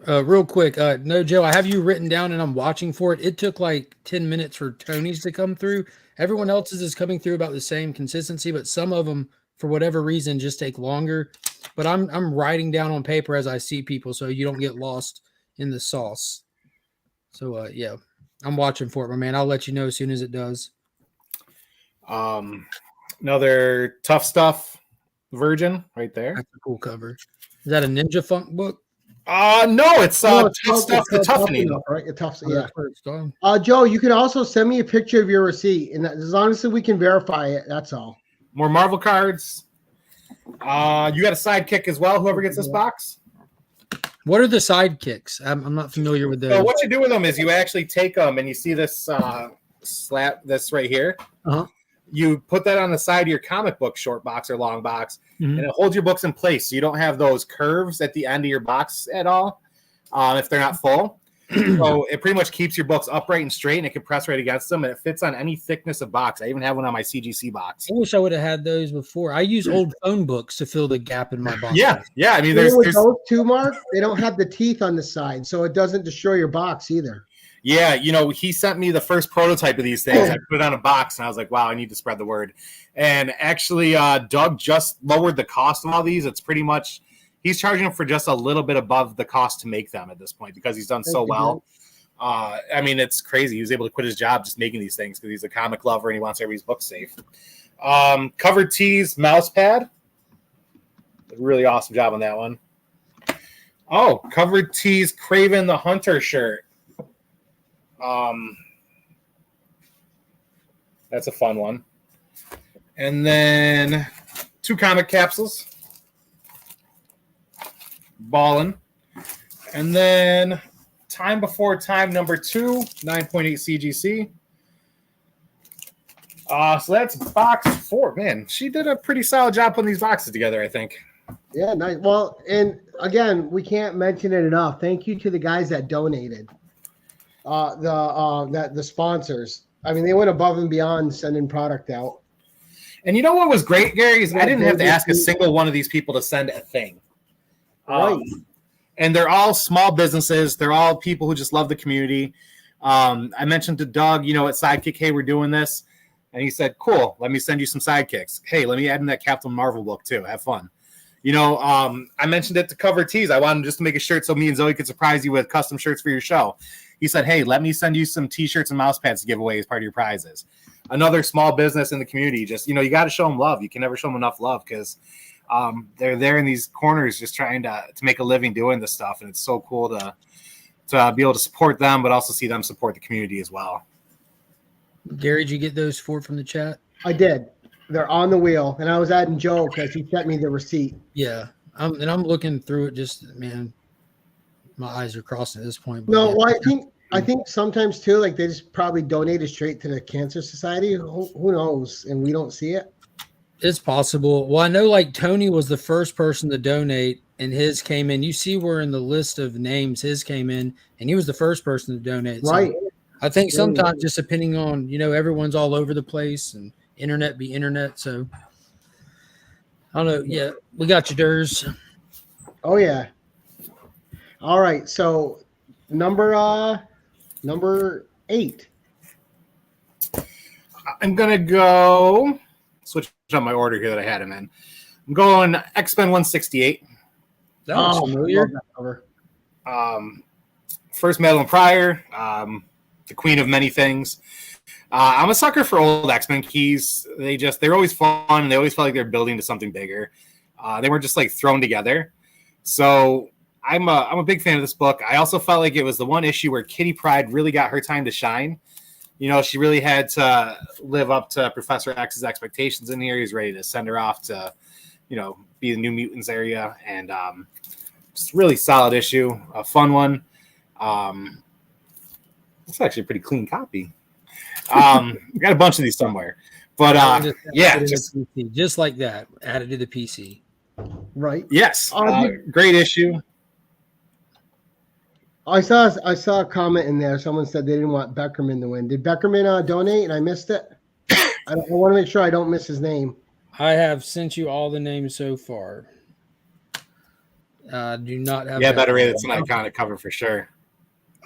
Real quick, no, Joe, I have you written down and I'm watching for it. It took like 10 minutes for Tony's to come through. Everyone else's is coming through about the same consistency, but some of them, for whatever reason, just take longer. But I'm writing down on paper as I see people, so you don't get lost in the sauce. So yeah, I'm watching for it, my man. I'll let you know as soon as it does. Another Tough Stuff Virgin right there. That's a cool cover. Is that a Ninja Funk book? No, it's Tough Stuff, the Toughening. Right? Tough, yeah. Joe, you can also send me a picture of your receipt, and as long as we can verify it, that's all. More Marvel cards. You got a sidekick as well, whoever gets this box. What are the sidekicks? I'm not familiar with those. So what you do with them is you actually take them, and you see this this right here. Uh-huh. You put that on the side of your comic book short box or long box, and it holds your books in place, so you don't have those curves at the end of your box at all if they're not full. So it pretty much keeps your books upright and straight, and it can press right against them, and it fits on any thickness of box. I even have one on my CGC box. I wish I would have had those before. I use old phone books to fill the gap in my box. Yeah. I mean, there's those two, Mark. They don't have the teeth on the side, so it doesn't destroy your box either. Yeah, he sent me the first prototype of these things. I put it on a box, and I was like, wow, I need to spread the word. And actually, Doug just lowered the cost of all these. It's pretty much, he's charging them for just a little bit above the cost to make them at this point because he's done so well. I mean, it's crazy. He was able to quit his job just making these things because he's a comic lover and he wants everybody's books safe. Covered Tees mouse pad. Really awesome job on that one. Oh, covered tees, Craven the Hunter shirt. That's a fun one. And then 2 comic capsules. Ballin'. And then Time Before Time number 2, 9.8 CGC. So that's box 4. Man, she did a pretty solid job putting these boxes together, I think. Yeah, nice. Well, and again, we can't mention it enough. Thank you to the guys that donated. The sponsors. I mean, they went above and beyond sending product out. And you know what was great, Gary, is I didn't have to ask a single one of these people to send a thing. Right. And they're all small businesses. They're all people who just love the community. I mentioned to Doug, at Sidekick, hey, we're doing this. And he said, cool, let me send you some sidekicks. Hey, let me add in that Captain Marvel book too. Have fun. I mentioned it to Cover Tees. I wanted just to make a shirt so me and Zoe could surprise you with custom shirts for your show. He said, hey, let me send you some T-shirts and mouse pads to give away as part of your prizes. Another small business in the community. Just, you got to show them love. You can never show them enough love because they're there in these corners just trying to make a living doing this stuff. And it's so cool to be able to support them, but also see them support the community as well. Gary, did you get those 4 from the chat? I did. They're on the wheel. And I was adding Joe because he sent me the receipt. Yeah. I'm looking through it. Just, man, my eyes are crossing at this point. No, yeah. well, I think sometimes too, like they just probably donated straight to the Cancer Society. Who knows? And we don't see it. It's possible. Well, I know like Tony was the first person to donate and his came in. You see where in the list of names his came in and he was the first person to donate. Right. So I think sometimes just depending on, everyone's all over the place and internet be internet. So I don't know. Yeah, we got you, Durs. Oh yeah. All right. So number 8. I'm gonna go switch up my order here that I had him in. I'm going X-Men 168. That was familiar. First Madeline Pryor, the queen of many things. I'm a sucker for old X-Men keys. They're always fun. They always felt like they're building to something bigger. They weren't just like thrown together. So I'm a big fan of this book. I also felt like it was the one issue where Kitty Pryde really got her time to shine. She really had to live up to Professor X's expectations in here. He's ready to send her off to, be the New Mutants area. And just really solid issue, a fun one. It's actually a pretty clean copy. We got a bunch of these somewhere. But just like that, added to the PC. Right. Yes. Great issue. I saw a comment in there. Someone said they didn't want Beckerman to win. Did Beckerman donate and I missed it? I want to make sure I don't miss his name. I have sent you all the names so far. Do not have. Yeah, better rate. It's an iconic cover for sure.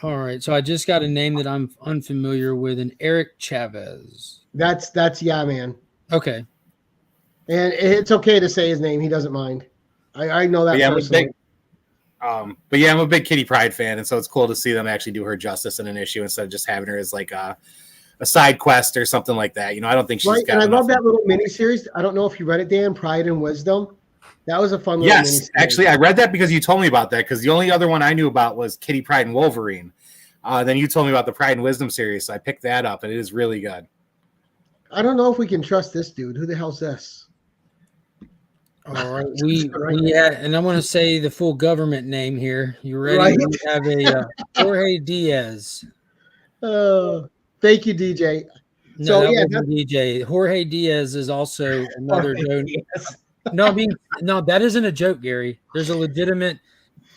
All right, so I just got a name that I'm unfamiliar with, an Eric Chavez. That's man. Okay. And it's okay to say his name. He doesn't mind. I know that personally. I'm a big Kitty Pryde fan, and so it's cool to see them actually do her justice in an issue instead of just having her as like a side quest or something like that. I don't think she's right. And I love that little miniseries. I don't know if you read it, Dan. Pride and Wisdom. That was a fun little miniseries. Yes, actually, I read that because you told me about that. Because the only other one I knew about was Kitty Pryde and Wolverine. Then you told me about the Pride and Wisdom series, so I picked that up, and it is really good. I don't know if we can trust this dude. Who the hell's this? All right, and I'm going to say the full government name here. You ready? Right. We have a Jorge Diaz. Thank you, DJ. No, DJ. Jorge Diaz is also another donor. No, that isn't a joke, Gary. There's a legitimate,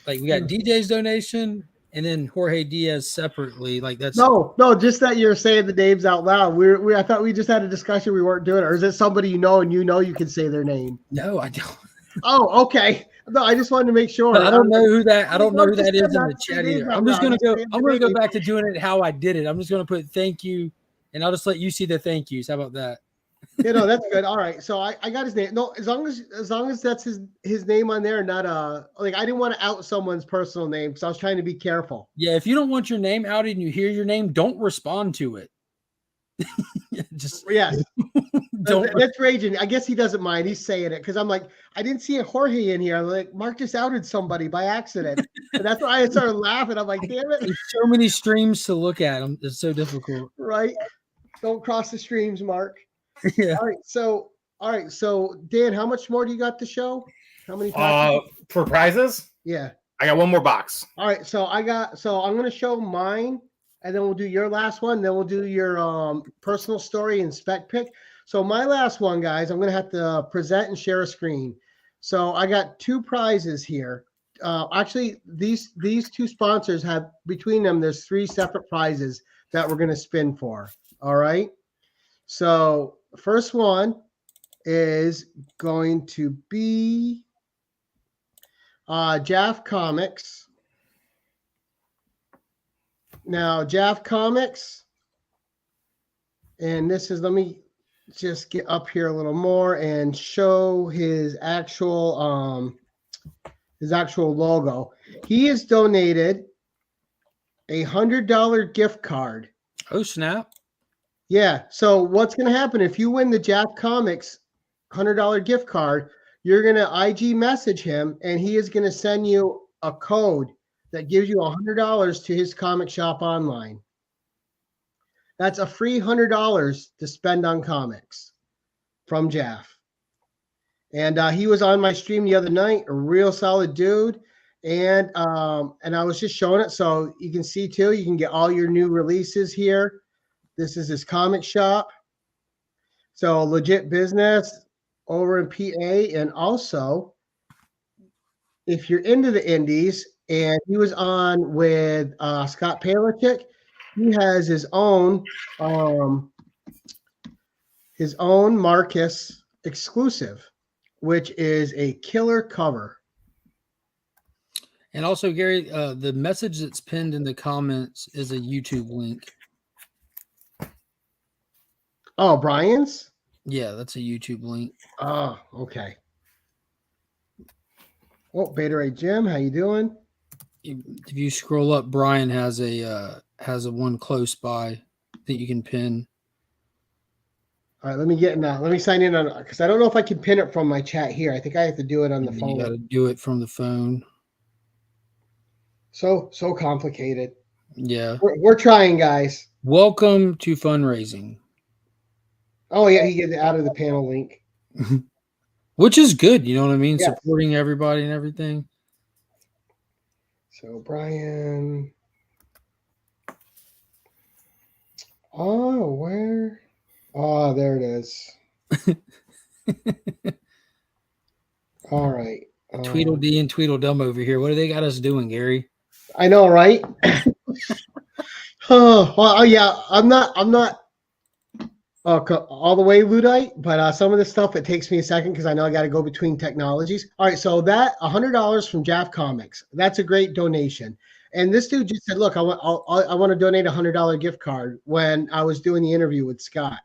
we got DJ's donation and then Jorge Diaz separately. That's no, just that you're saying the names out loud. I thought we just had a discussion. We weren't doing it. Or is it somebody and you can say their name? No, I don't. Oh, okay. No, I just wanted to make sure. But I don't know who that. I don't know who that is in the chat either. I'm just gonna go. I'm gonna go back to doing it how I did it. I'm just gonna put thank you, and I'll just let you see the thank yous. How about that? That's good. All right. So I got his name. No, as long as that's his name on there, not I didn't want to out someone's personal name because I was trying to be careful. Yeah, if you don't want your name outed and you hear your name, don't respond to it. Just yes. That's raging. I guess he doesn't mind. He's saying it because I'm like, I didn't see a Jorge in here. I'm like, Mark just outed somebody by accident. And that's why I started laughing. I'm like, damn it. There's so many streams to look at. It's so difficult. Right. Don't cross the streams, Mark. Yeah. All right. So Dan, how much more do you got to show? How many for prizes? Yeah. I got one more box. All right. So I'm going to show mine, and then we'll do your last one. Then we'll do your personal story and spec pick. So my last one, guys, I'm going to have to present and share a screen. So I got 2 prizes here. Actually, these 2 sponsors have, between them, there's 3 separate prizes that we're going to spin for. All right. So first one is going to be Jaff Comics. Now, Jaff Comics, and this is, let me just get up here a little more and show his actual logo. He has donated a $100 gift card. Oh, snap. Yeah. So what's going to happen if you win the Jaff Comics $100 gift card? You're going to IG message him, and he is going to send you a code that gives you $100 to his comic shop online. That's a free $100 to spend on comics from Jaff. And he was on my stream the other night, a real solid dude. And I was just showing it so you can see too. You can get all your new releases here. This is his comic shop. So legit business over in PA. And also, if you're into the indies, and he was on with Scott Palichik, he has his own Marcus exclusive, which is a killer cover. And also, Gary, the message that's pinned in the comments is a YouTube link. Oh, Brian's? Yeah, that's a YouTube link. Oh, okay. Oh, Beta Ray Jim, how you doing? If you scroll up, Brian has a one close by that you can pin. All right, let me sign in on, because I don't know if I can pin it from my chat here. I think I have to do it on the phone. You got to do it from the phone. So complicated. Yeah, we're trying, guys. Welcome to fundraising. Oh yeah, he gets out of the panel link, which is good. You know what I mean? Yes. Supporting everybody and everything. So Brian, where? Oh, there it is. All right. Tweedledee and Tweedledum over here. What do they got us doing, Gary? I know, right? Oh, yeah. I'm not all the way Luddite, but some of this stuff, it takes me a second because I know I got to go between technologies. All right, so that $100 from Jaff Comics, that's a great donation. And this dude just said, look, I want to donate a $100 gift card when I was doing the interview with Scott,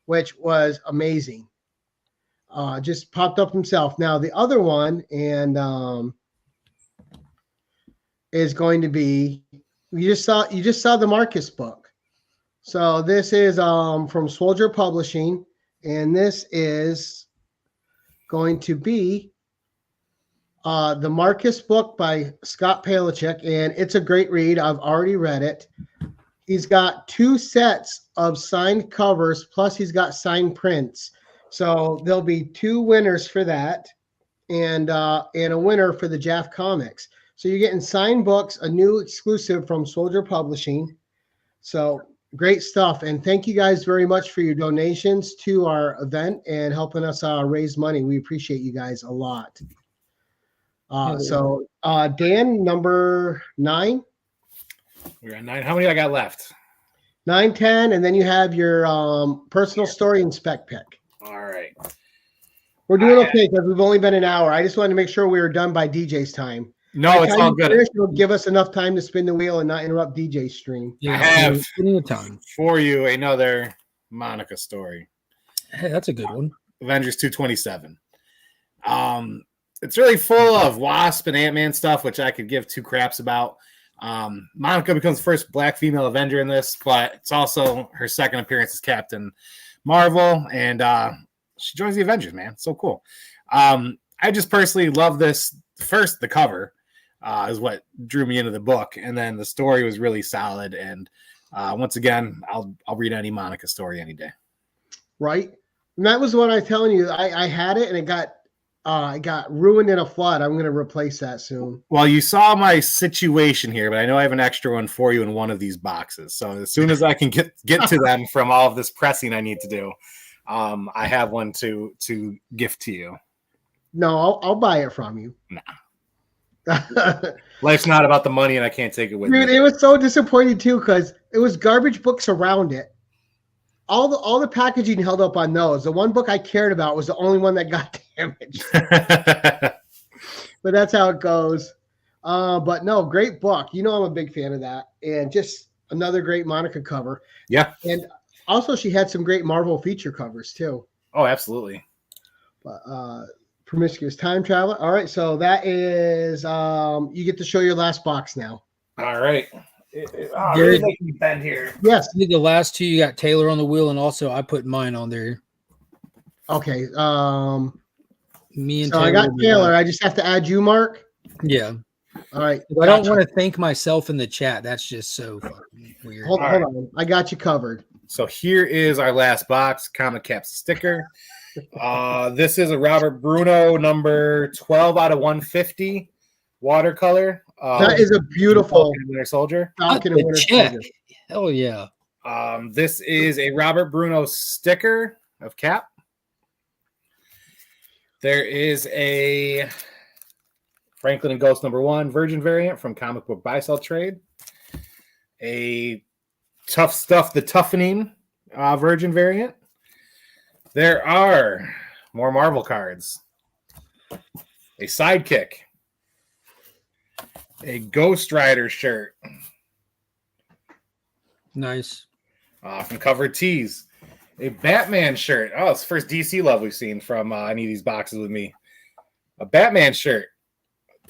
which was amazing. Just popped up himself. Now the other one is going to be, you just saw the Marcus book. So this is from Soldier Publishing, and this is going to be the Marcus book by Scott Palichik, and it's a great read. I've already read it. He's got 2 sets of signed covers, plus he's got signed prints. So there'll be 2 winners for that, and a winner for the Jaff Comics. So you're getting signed books, a new exclusive from Soldier Publishing. So great stuff. And thank you guys very much for your donations to our event and helping us raise money. We appreciate you guys a lot. So Dan, number 9. We're at 9. How many I got left? 9, 10, and then you have your personal story and spec pick. All right. We're doing okay because we've only been an hour. I just wanted to make sure we were done by DJ's time. No, it's all good. It'll give us enough time to spin the wheel and not interrupt DJ's stream. Yeah, I have plenty of time for you another Monica story. Hey, that's a good one. Avengers 227. It's really full of Wasp and Ant-Man stuff, which I could give 2 craps about. Monica becomes the first Black female Avenger in this, but it's also her second appearance as Captain Marvel, and she joins the Avengers, man. So cool. I just personally love this. First, the cover is what drew me into the book, and then the story was really solid. And once again, I'll read any Monica story any day. Right, and that was what I was telling you. I had it, and it got ruined in a flood. I'm going to replace that soon. Well, you saw my situation here, but I know I have an extra one for you in one of these boxes. So as soon as I can get to them from all of this pressing I need to do, I have one to gift to you. No, I'll buy it from you. Nah. Life's not about the money, and I can't take it with me. Dude, it was so disappointing too because it was garbage books around it. All the packaging held up on those. The one book I cared about was the only one that got damaged. But that's how it goes. But no, great book. You know I'm a big fan of that. And just another great Monica cover. Yeah. And also she had some great Marvel feature covers too. Oh, absolutely. But Promiscuous Time Traveler. All right, so that is you get to show your last box now. All right. Gary, making me bend here. Yes. The last two you got Taylor on the wheel, and also I put mine on there. Okay. Me and so Taylor I got Taylor. I just have to add you, Mark. Yeah. All right. I don't want to thank myself in the chat. That's just so fucking weird. Hold on. I got you covered. So here is our last box, Comic Caps sticker. This is a Robert Bruno number 12 out of 150 watercolor. That is a beautiful Winter Soldier. Falcon and Winter Soldier. Hell yeah. This is a Robert Bruno sticker of Cap. There is a Franklin and Ghost number 1 Virgin variant from Comic Book Buy Sell Trade. A Tough Stuff, the Toughening Virgin variant. There are more Marvel cards. A Sidekick. A Ghost Rider shirt. Nice. From Covered Tees. A Batman shirt. Oh, it's the first DC love we've seen from any of these boxes with me. A Batman shirt.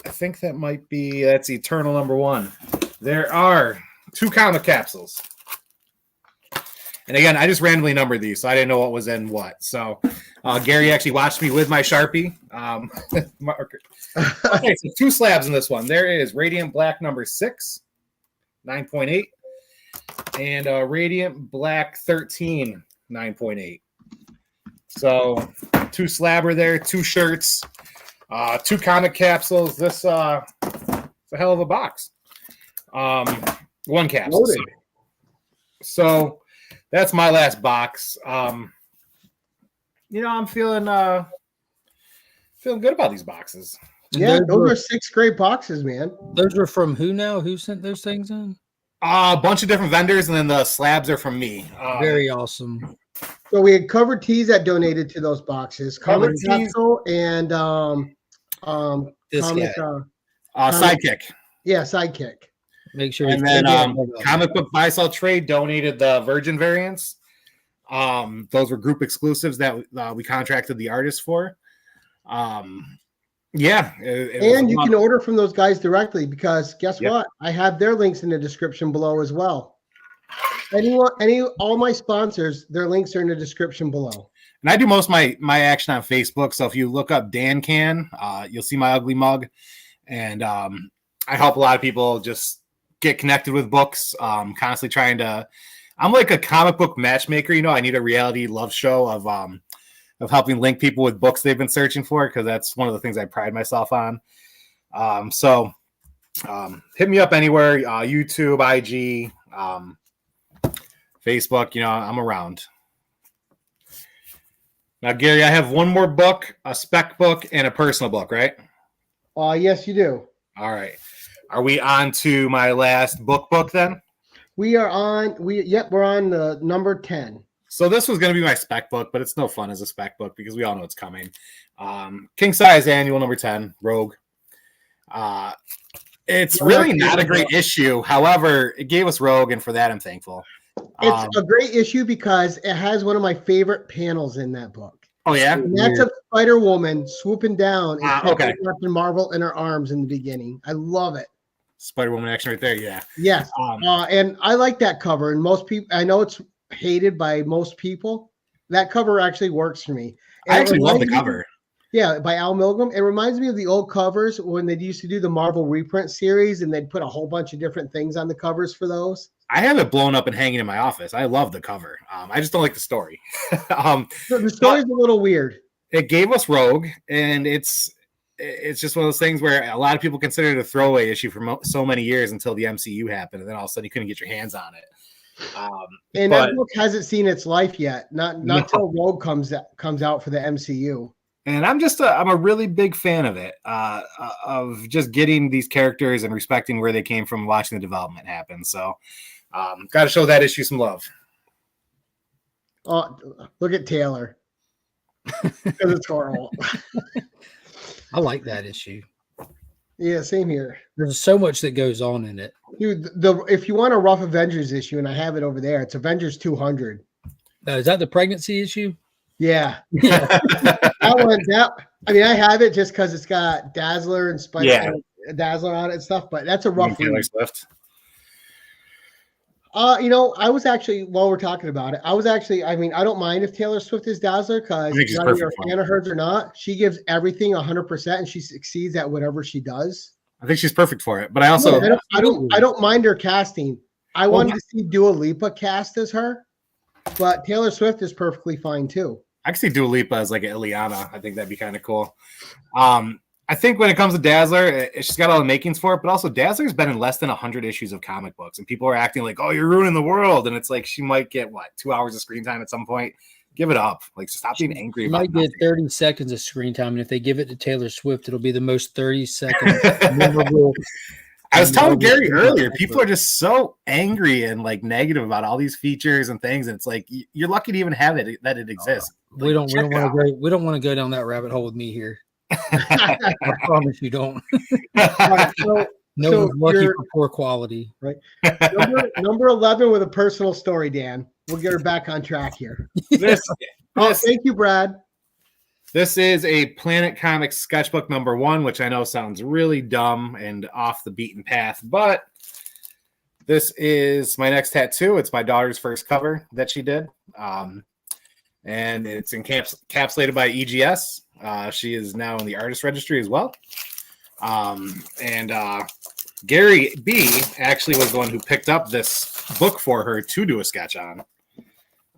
I think that's Eternal number 1. There are 2 comic capsules. And again, I just randomly numbered these, so I didn't know what was in what. So Gary actually watched me with my Sharpie. Okay, so 2 slabs in this one. There is Radiant Black number 6, 9.8, and Radiant Black 13, 9.8. So 2 slabber there, 2 shirts, 2 comic capsules. This is a hell of a box. 1 capsule. Loaded. So that's my last box. I'm feeling good about these boxes. Yeah, those are 6 great boxes, man. Those were from who now? Who sent those things in? A bunch of different vendors, and then the slabs are from me. Very awesome. So we had Covered Tees that donated to those boxes. Comic Covered Tees. Capsule and This comic, Sidekick. Yeah, Sidekick. Make sure. And then Comic Book Buy Sell Trade donated the Virgin variants. Those were group exclusives that we contracted the artists for. Yeah. And you can order from those guys directly because guess what? I have their links in the description below as well. All my sponsors, their links are in the description below. And I do most of my action on Facebook. So if you look up Dan Can, you'll see my ugly mug. And I help a lot of people just get connected with books. Constantly trying to. I'm like a comic book matchmaker. I need a reality love show of helping link people with books they've been searching for, because that's one of the things I pride myself on. So hit me up anywhere, YouTube, IG, Facebook. I'm around. Now, Gary, I have one more book, a spec book, and a personal book, right? Yes, you do. All right. Are we on to my last book then? We're on the number 10. So this was going to be my spec book, but it's no fun as a spec book because we all know it's coming. King Size Annual number 10, Rogue. It's really not a great issue. However, it gave us Rogue, and for that, I'm thankful. It's a great issue because it has one of my favorite panels in that book. Oh, yeah? And that's a Spider-Woman swooping down and okay. Captain Marvel in her arms in the beginning. I love it. Spider-Woman action right there. Yeah. Yes. And I like that cover. And most people, I know it's hated by most people. That cover actually works for me. And I actually love the cover. Yeah, by Al Milgrom. It reminds me of the old covers when they used to do the Marvel reprint series and they'd put a whole bunch of different things on the covers for those. I have it blown up and hanging in my office. I love the cover. I just don't like the story. The story's a little weird. It gave us Rogue, and it's just one of those things where a lot of people consider it a throwaway issue for so many years until the MCU happened, and then all of a sudden you couldn't get your hands on it. And that book hasn't seen its life yet. Not until Rogue comes out for the MCU. And I'm a really big fan of it, of just getting these characters and respecting where they came from, watching the development happen. So, got to show that issue some love. Oh, look at Taylor. Because it's horrible. I like that issue. Yeah, same here. There's so much that goes on in it. Dude, if you want a rough Avengers issue, and I have it over there, it's Avengers 200. Is that the pregnancy issue? Yeah. I have it just because it's got Dazzler and Spider Dazzler on it and stuff, but that's a rough read. I was actually, while we're talking about it, I don't mind if Taylor Swift is Dazzler because whether you're a fan of hers or not, she gives everything 100% and she succeeds at whatever she does. I think she's perfect for it, but I also I don't mind her casting. I wanted to see Dua Lipa cast as her, but Taylor Swift is perfectly fine too. I could see Dua Lipa as like an Ileana. I think that'd be kind of cool. I think when it comes to Dazzler, she's got all the makings for it, but also Dazzler's been in less than 100 issues of comic books, and people are acting like, "Oh, you're ruining the world," and it's like she might get 2 hours of screen time at some point. Give it up. Like, stop being angry. She about might get 30 seconds of screen time, and if they give it to Taylor Swift, it'll be the most 30-second memorable. I was telling Gary earlier, people are just so angry and like negative about all these features and things, and it's like you're lucky to even have it that it exists. We don't want to go down that rabbit hole with me here. I promise you don't. Right, so one's lucky for poor quality. Right. Number 11 with a personal story, Dan. We'll get her back on track here. Thank you, Brad. This is a Planet Comics sketchbook number 1, which I know sounds really dumb and off the beaten path, but this is my next tattoo. It's my daughter's first cover that she did. And it's encapsulated by EGS. She is now in the artist registry as well. Gary B actually was the one who picked up this book for her to do a sketch on.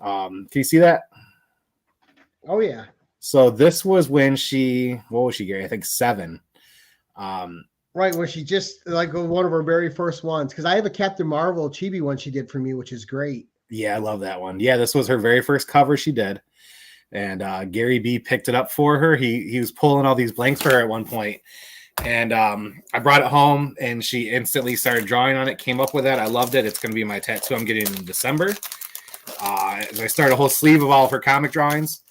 Can you see that? Oh, yeah. So this was when what was she, Gary? I think 7. Right, when she just like one of her very first ones. Because I have a Captain Marvel chibi one she did for me, which is great. Yeah, I love that one. Yeah, this was her very first cover she did. And Gary B picked it up for her. He was pulling all these blanks for her at one point. And I brought it home, and she instantly started drawing on it, came up with it. I loved it. It's going to be my tattoo I'm getting in December. I started a whole sleeve of all of her comic drawings.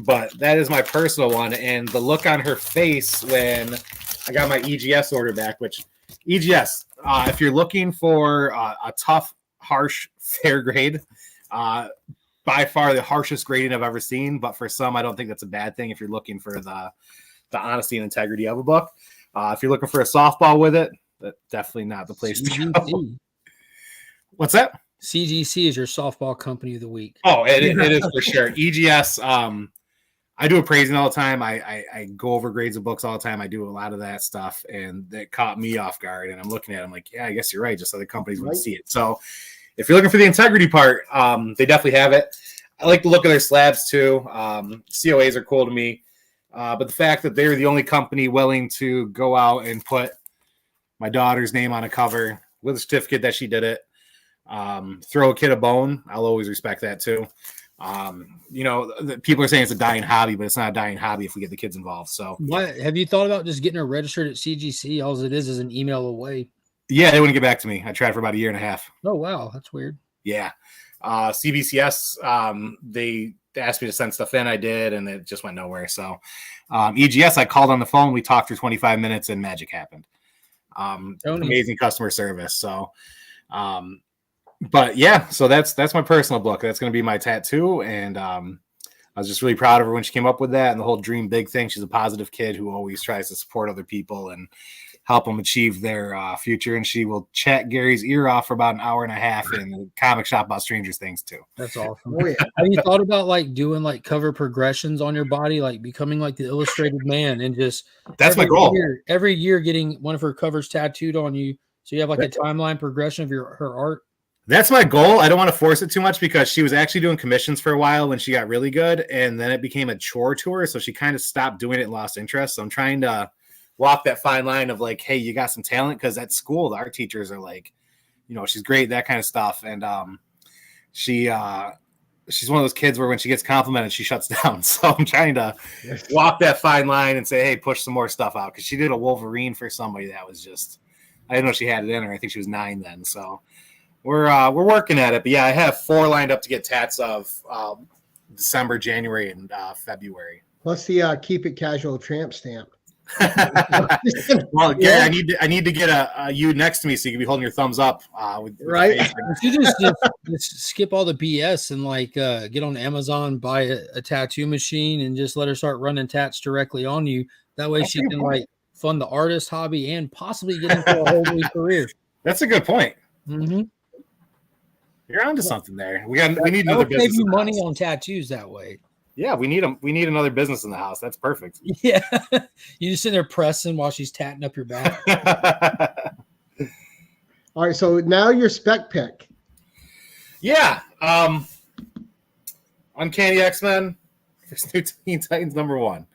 But that is my personal one. And the look on her face when I got my EGS order back, which EGS, if you're looking for a tough, harsh, fair grade, by far the harshest grading I've ever seen. But for some, I don't think that's a bad thing if you're looking for the honesty and integrity of a book. If you're looking for a softball with it, that's definitely not the place to go. What's that? CGC is your softball company of the week. Oh, it is for sure. EGS, I do appraising all the time. I go over grades of books all the time. I do a lot of that stuff, and that caught me off guard. And I'm looking at it, I'm like, yeah, I guess you're right. Just other companies wouldn't see it. So if you're looking for the integrity part, they definitely have it. I like the look of their slabs too. COAs are cool to me. But the fact that they're the only company willing to go out and put my daughter's name on a cover with a certificate that she did it, throw a kid a bone, I'll always respect that too. People are saying it's a dying hobby, but it's not a dying hobby if we get the kids involved. So what have you thought about just getting her registered at CGC? All it is an email away. Yeah, they wouldn't get back to me. I tried for about a year and a half. Oh wow, that's weird. Yeah. CBCS, they asked me to send stuff in. I did, and it just went nowhere. So EGS, I called on the phone. We talked for 25 minutes, and magic happened. Amazing customer service. So, but yeah, so that's my personal book. That's going to be my tattoo, and I was just really proud of her when she came up with that and the whole dream big thing. She's a positive kid who always tries to support other people, and help them achieve their future. And she will chat Gary's ear off for about an hour and a half in the comic shop about Stranger Things too. That's awesome. Oh, yeah. Have you thought about like doing like cover progressions on your body, like becoming like the Illustrated Man, and just That's my goal. Every year getting one of her covers tattooed on you, so you have like a timeline progression of her art. That's my goal. I don't want to force it too much because she was actually doing commissions for a while when she got really good, and then it became a chore to her, so she kind of stopped doing it and lost interest. So I'm trying to walk that fine line of like, hey, you got some talent, because at school the art teachers are like, you know, she's great, that kind of stuff, and she's one of those kids where when she gets complimented she shuts down. So I'm trying to walk that fine line and say, hey, push some more stuff out, because she did a Wolverine for somebody that was just, I didn't know she had it in her. I think she was 9 then. So we're working at it. But yeah, I have 4 lined up to get tats of December, January, and February. Plus the keep it casual tramp stamp. Well, Gary, I need to get a you next to me so you can be holding your thumbs up. With right. You just skip all the BS and like get on Amazon, buy a tattoo machine, and just let her start running tats directly on you. That way she can like fund the artist hobby and possibly get into a whole new career. That's a good point. Mm-hmm. You're onto something there. We need another business. Save you money on tattoos that way. Yeah, we need another business in the house. That's perfect. Yeah, you just sit there pressing while she's tatting up your back. All right, so now your spec pick. Yeah, Uncanny X-Men versus New Teen Titans #1.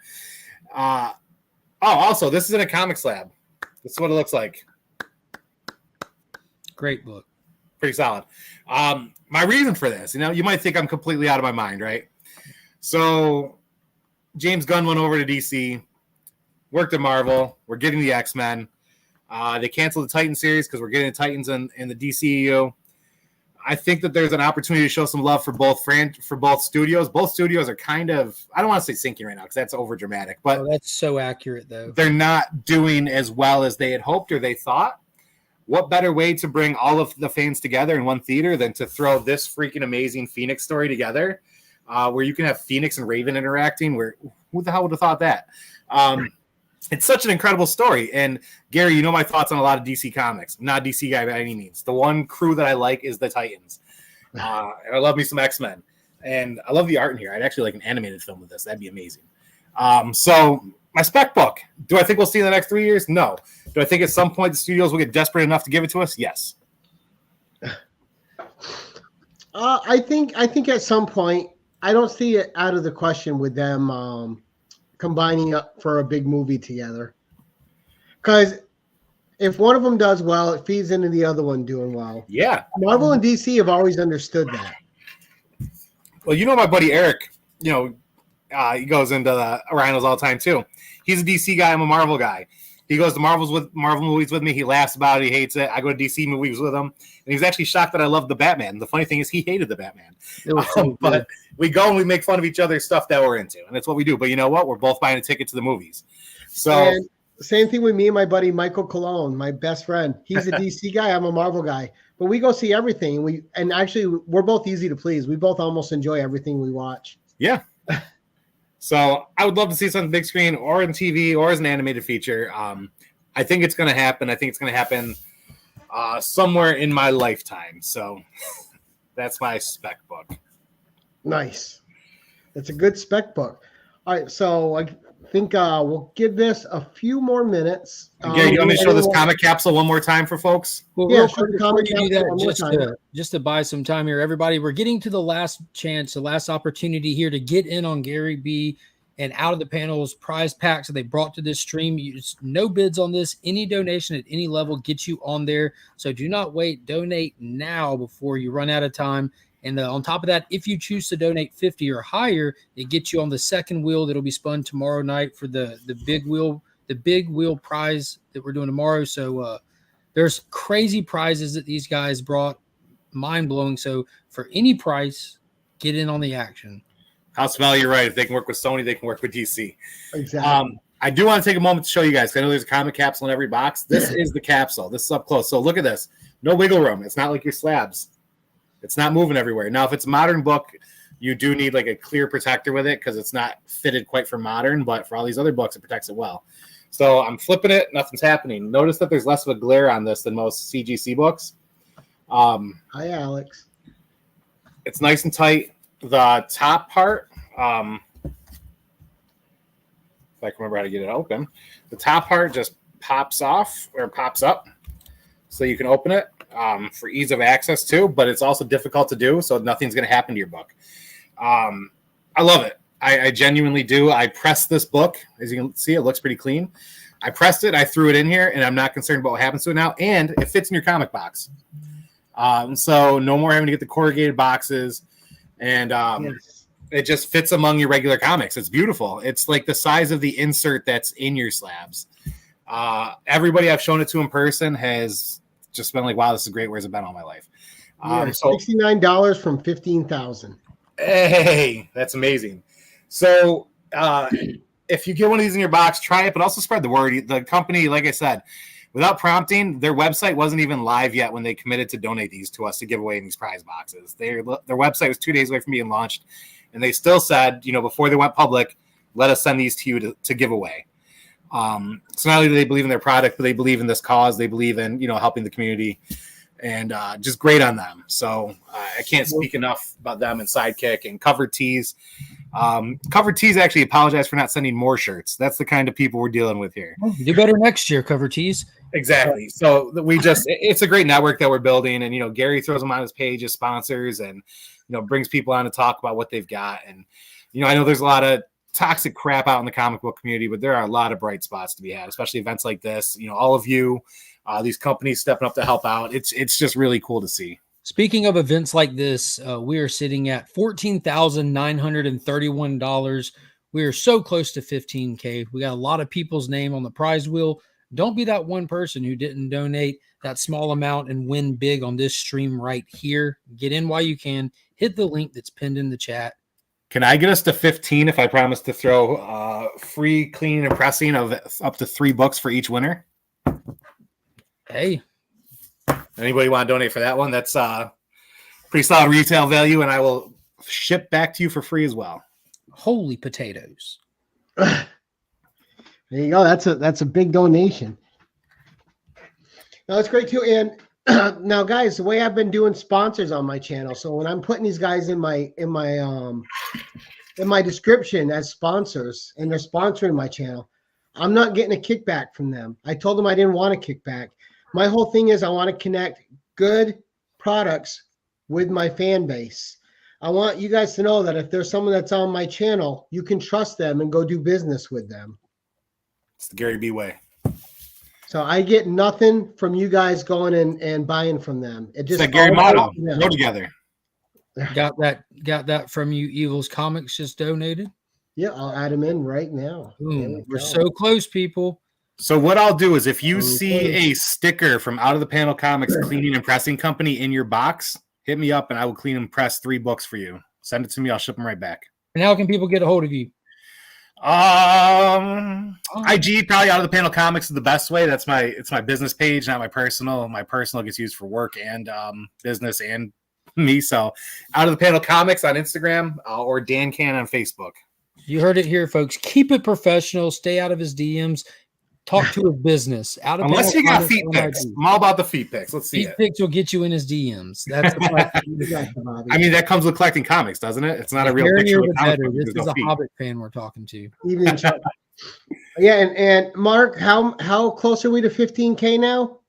Also, this is in a comics lab. This is what it looks like. Great book. Pretty solid. My reason for this, you might think I'm completely out of my mind, right? So James Gunn went over to DC, worked at Marvel. We're getting the X-Men. They canceled the Titan series because we're getting the Titans in the DCEU. I think that there's an opportunity to show some love for both studios. Both studios are kind of, I don't want to say sinking right now because that's over dramatic, but that's so accurate though. They're not doing as well as they had hoped or they thought. What better way to bring all of the fans together in one theater than to throw this freaking amazing Phoenix story together? Where you can have Phoenix and Raven interacting, where who the hell would have thought that? It's such an incredible story. And Gary, you know my thoughts on a lot of DC comics. I'm not a DC guy by any means. The one crew that I like is the Titans. And I love me some X-Men. And I love the art in here. I'd actually like an animated film of this. That'd be amazing. So my spec book, do I think we'll see in the next 3 years? No. Do I think at some point the studios will get desperate enough to give it to us? Yes. I think at some point, I don't see it out of the question with them combining up for a big movie together. Because if one of them does well, it feeds into the other one doing well. Yeah. Marvel and DC have always understood that. Well, my buddy Eric, he goes into the Rhinos all the time too. He's a DC guy. I'm a Marvel guy. He goes to Marvel movies with me. He laughs about it. He hates it. I go to DC movies with him. And he's actually shocked that I love the Batman. The funny thing is he hated the Batman. But we go and we make fun of each other's stuff that we're into. And that's what we do. But you know what? We're both buying a ticket to the movies. So and same thing with me and my buddy Michael Cologne, my best friend. He's a DC guy. I'm a Marvel guy. But we go see everything. And actually, we're both easy to please. We both almost enjoy everything we watch. Yeah. So I would love to see this on the big screen or in TV or as an animated feature. I think it's going to happen. I think it's going to happen somewhere in my lifetime. So that's my spec book. Nice. It's a good spec book. All right. So I think we'll give this a few more minutes. Gary, you want me to show this comic capsule one more time for folks? Well, yeah, real show quick, the before comic you do capsule that, just to buy some time here, everybody, we're getting to the last chance, the last opportunity here to get in on Gary B and Out of the Panels prize packs that they brought to this stream. No bids on this. Any donation at any level gets you on there. So do not wait. Donate now before you run out of time. And on top of that, if you choose to donate 50 or higher, it gets you on the second wheel that'll be spun tomorrow night for the big wheel prize that we're doing tomorrow. So there's crazy prizes that these guys brought, mind-blowing. So for any price, get in on the action. House Valley, you're right. If they can work with Sony, they can work with DC. Exactly. I do want to take a moment to show you guys. I know there's a comic capsule in every box. This is the capsule. This is up close. So look at this. No wiggle room. It's not like your slabs. It's not moving everywhere. Now, if it's a modern book, you do need like a clear protector with it because it's not fitted quite for modern. But for all these other books, it protects it well. So I'm flipping it, nothing's happening. Notice that there's less of a glare on this than most CGC books. Hi, Alex. It's nice and tight. The top part, if I can remember how to get it open, the top part just pops off or pops up so you can open it for ease of access too, but it's also difficult to do, so nothing's going to happen to your book. I love it. I genuinely do. I pressed this book. As you can see, it looks pretty clean. I pressed it, I threw it in here, and I'm not concerned about what happens to it now, and it fits in your comic box. So no more having to get the corrugated boxes, and it just fits among your regular comics. It's beautiful. It's like the size of the insert that's in your slabs. Everybody I've shown it to in person has just been like, wow, this is great. Where's it been all my life? So $69 from $15,000. Hey, that's amazing. So if you get one of these in your box, try it, but also spread the word. The company, like I said, without prompting, their website wasn't even live yet when they committed to donate these to us to give away in these prize boxes. Their website was 2 days away from being launched, and they still said, before they went public, let us send these to you to give away. So not only do they believe in their product, but they believe in this cause. They believe in, helping the community, and just great on them. So I can't speak enough about them and Sidekick and Covered Tees. Covered Tees actually apologize for not sending more shirts. That's the kind of people we're dealing with here. Do better next year, Covered Tees. Exactly. So it's a great network that we're building, and Gary throws them on his page as sponsors, and brings people on to talk about what they've got. And I know there's a lot of toxic crap out in the comic book community, but there are a lot of bright spots to be had, especially events like this. All of you, these companies stepping up to help out. It's just really cool to see. Speaking of events like this, we are sitting at $14,931. We are so close to 15K. We got a lot of people's name on the prize wheel. Don't be that one person who didn't donate that small amount and win big on this stream right here. Get in while you can. Hit the link that's pinned in the chat. Can I get us to 15 if I promise to throw free cleaning and pressing of up to 3 books for each winner? Hey. Anybody want to donate for that one? That's pretty solid retail value, and I will ship back to you for free as well. Holy potatoes. There you go. That's a big donation. No, it's great too. And now, guys, the way I've been doing sponsors on my channel, so when I'm putting these guys in my description as sponsors, and they're sponsoring my channel, I'm not getting a kickback from them. I told them I didn't want a kickback. My whole thing is I want to connect good products with my fan base. I want you guys to know that if there's someone that's on my channel, you can trust them and go do business with them. It's the Gary B way. So I get nothing from you guys going and buying from them. It just it's like Gary motto. Go together. Got that from you. Evil's Comics just donated. Yeah, I'll add them in right now. We're so close, people. So what I'll do is if you see a sticker from Out of the Panel Comics Cleaning and Pressing Company in your box, hit me up and I will clean and press 3 books for you. Send it to me. I'll ship them right back. And how can people get a hold of you? IG, probably Out of the Panel Comics is the best way. It's my business page, not my personal. My personal gets used for work and business and me. So Out of the Panel Comics on Instagram or Dan Can on Facebook. You heard it here, folks. Keep it professional. Stay out of his DMs. Talk to his business. Unless you got feet pics. I'm all about the feet pics. Let's see feet pics will get you in his DMs. That's the I mean, that comes with collecting comics, doesn't it? It's not a real picture. This is a Hobbit fan we're talking to. Yeah, and Mark, how close are we to 15K now?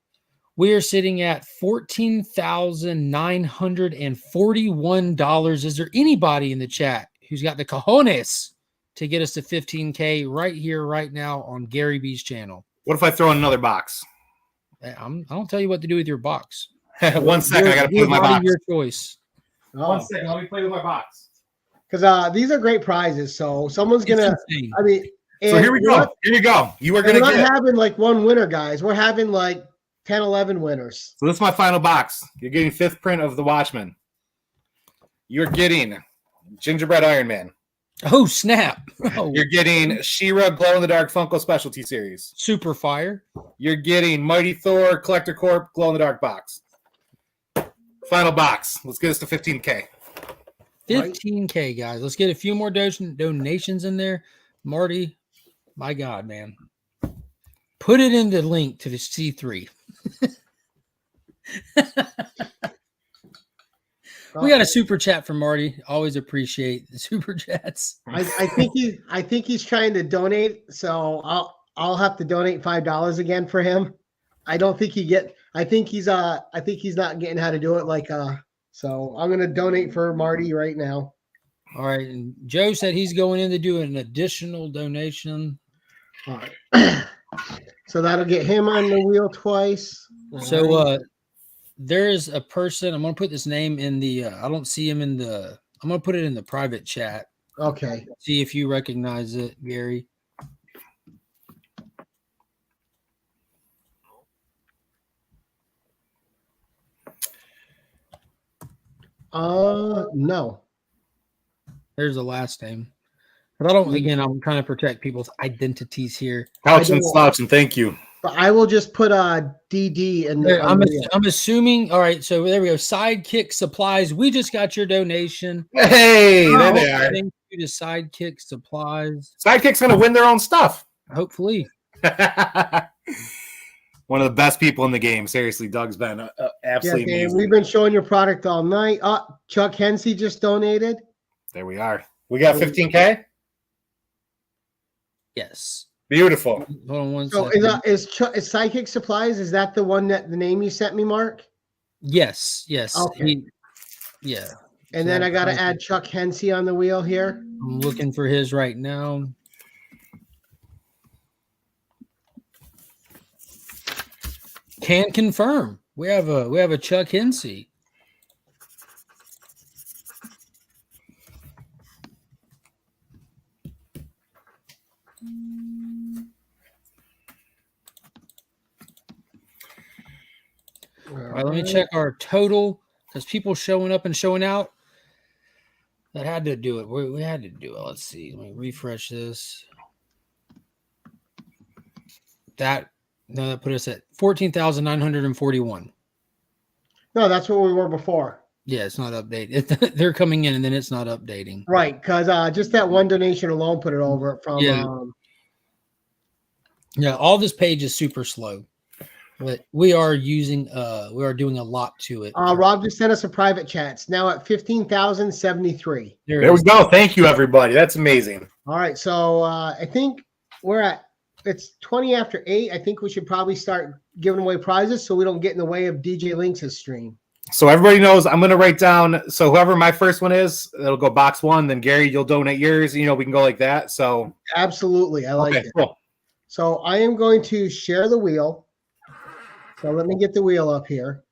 We are sitting at $14,941. Is there anybody in the chat who's got the cojones to get us to 15K right here, right now on Gary B's channel? What if I throw in another box? I don't tell you what to do with your box. 1 second, I got to play with my box. Your choice. 1 second, let me play with my box. Because these are great prizes, so someone's gonna. I mean, so here we go. Here you go. You are gonna not having like one winner, guys. We're having like 10, 11 winners. So this is my final box. You're getting 5th print of The Watchmen. You're getting Gingerbread Iron Man. Oh, snap. Oh. You're getting She-Ra Glow-in-the-Dark Funko Specialty Series. Super Fire. You're getting Mighty Thor Collector Corp Glow-in-the-Dark box. Final box. Let's get us to 15K. 15K, guys. Let's get a few more donations in there. Marty, my God, man. Put it in the link to the C3. We got a super chat from Marty. Always appreciate the super chats. I think he's trying to donate, so I'll have to donate $5 again for him. I don't think I think he's not getting how to do it so I'm gonna donate for Marty right now. All right, and Joe said he's going in to do an additional donation. All right. So that'll get him on the wheel twice. So there is a person. I'm gonna put this name in the. I don't see him in the. I'm gonna put it in the private chat. Okay. See if you recognize it, Gary. No. There's the last name. But I don't. Again, I'm trying to protect people's identities here. Couch and slouch, and thank you. But I will just put DD in the. I'm assuming. All right, so there we go. Sidekick Supplies. We just got your donation. Hey, there they are. Thank you to Sidekick Supplies. Sidekick's gonna win their own stuff. Hopefully. One of the best people in the game. Seriously, Doug's been absolutely amazing. We've been showing your product all night. Chuck Hensey just donated. There we are. We got 15K. Yes. Beautiful. Hold on one second. Is Sidekick Supplies? Is that the one the name you sent me, Mark? Yes. Okay. Yeah. And then I got to add Chuck Hensey on the wheel here. I'm looking for his right now. Can confirm. We have a Chuck Hensey. All right, let me check our total because people showing up and showing out. That had to do it. We had to do it. Let's see. Let me refresh this. That put us at 14,941. No, that's what we were before. Yeah, it's not updated. They're coming in and then it's not updating. Right, because just that one donation alone put it over from. Yeah, all this page is super slow, but we are doing a lot to it. Rob just sent us a private chat. It's now at 15,073. There we go. Thank you, everybody. That's amazing. All right, so I think it's 20 after 8. I think we should probably start giving away prizes so we don't get in the way of DJLinx's stream. So everybody knows I'm going to write down. So whoever my first one is, it'll go box 1. Then Gary, you'll donate yours. We can go like that. So absolutely. I like it. Cool. So I am going to share the wheel. So let me get the wheel up here.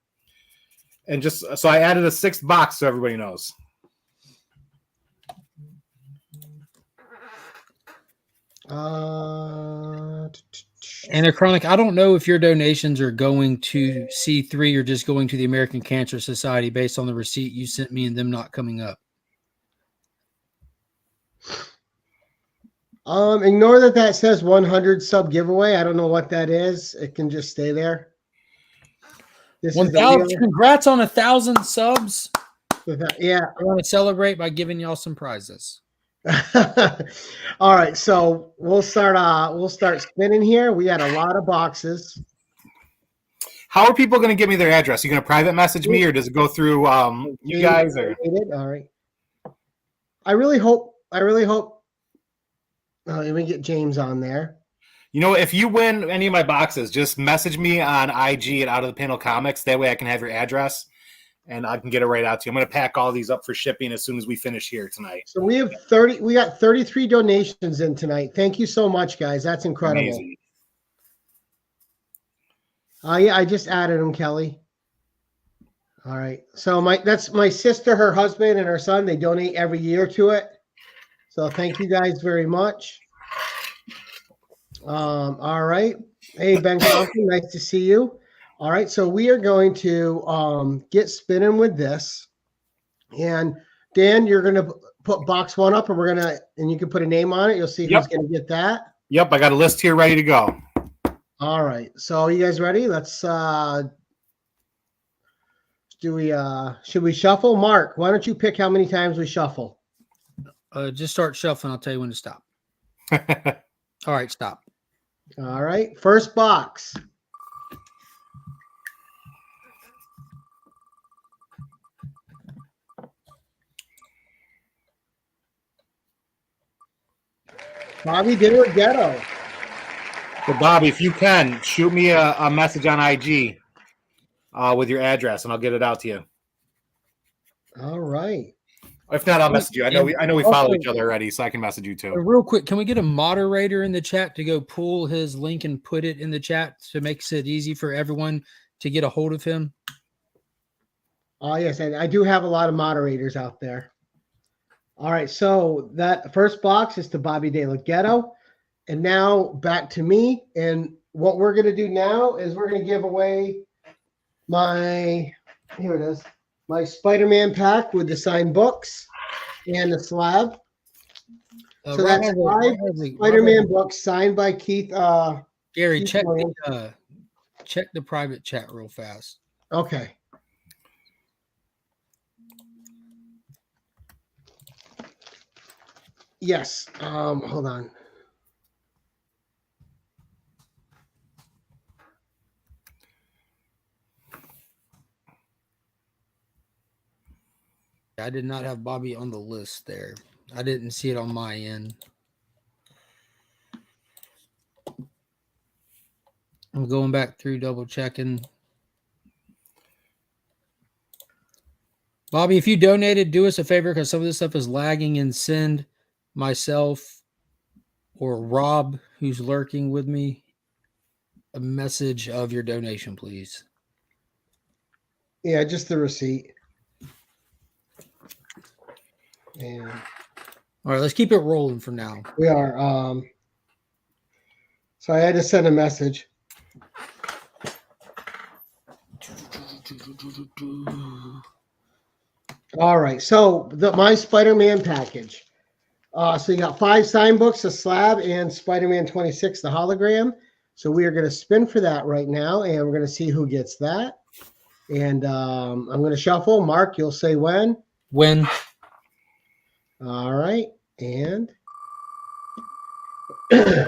And just so I added a 6th box so everybody knows. Anachronic, I don't know if your donations are going to C3 or just going to the American Cancer Society based on the receipt you sent me and them not coming up. Ignore that says 100 sub giveaway. I don't know what that is. It can just stay there. 1,000. Congrats on 1,000 subs. Yeah, I want to celebrate by giving y'all some prizes. All right, so we'll start spinning here. We had a lot of boxes. How are people going to give me their address? Are you going to private message me, or does it go through you guys? Or all right. I really hope. Let me get James on there. If you win any of my boxes, just message me on IG at Out of the Panel Comics. That way I can have your address and I can get it right out to you. I'm going to pack all these up for shipping as soon as we finish here tonight. So we got 33 donations in tonight. Thank you so much, guys. That's incredible. Amazing. Yeah, I just added them, Kelly. All right. So that's my sister, her husband, and her son. They donate every year to it. So thank you guys very much. All right. Hey, Ben Compton, nice to see you. All right. So we are going to get spinning with this. And Dan, you're going to put box 1 up, and you can put a name on it. You'll see who's going to get that. Yep. I got a list here ready to go. All right. So you guys ready? Let's should we shuffle? Mark, why don't you pick how many times we shuffle? Just start shuffling. I'll tell you when to stop. All right, stop. All right, first box. Bobby Dinner Ghetto. So Bobby, if you can, shoot me a message on IG with your address, and I'll get it out to you. All right. If not, I'll message you. I know we Also, follow each other already, so I can message you too. Real quick, can we get a moderator in the chat to go pull his link and put it in the chat so it makes it easy for everyone to get a hold of him? Oh, yes, and I do have a lot of moderators out there. All right, so that first box is to Bobby De La Ghetto. And now back to me. And what we're going to do now is we're going to give away my, here it is, my Spider-Man pack with the signed books and the slab. So that's 5 Spider-Man books signed by Keith. Gary, Keith check Williams. check the private chat real fast. Okay. Yes. Hold on. I did not have Bobby on the list there. I didn't see it on my end. I'm going back through, double checking. Bobby, if you donated, do us a favor because some of this stuff is lagging, and send myself or Rob, who's lurking with me, a message of your donation, please. Yeah, just the receipt. And all right, let's keep it rolling for now. We are. So I had to send a message. All right. So my Spider-Man package. So you got 5 signed books, a slab, and Spider-Man 26, the hologram. So we are going to spin for that right now, and we're going to see who gets that. And I'm going to shuffle. Mark, you'll say when. When. All right. And all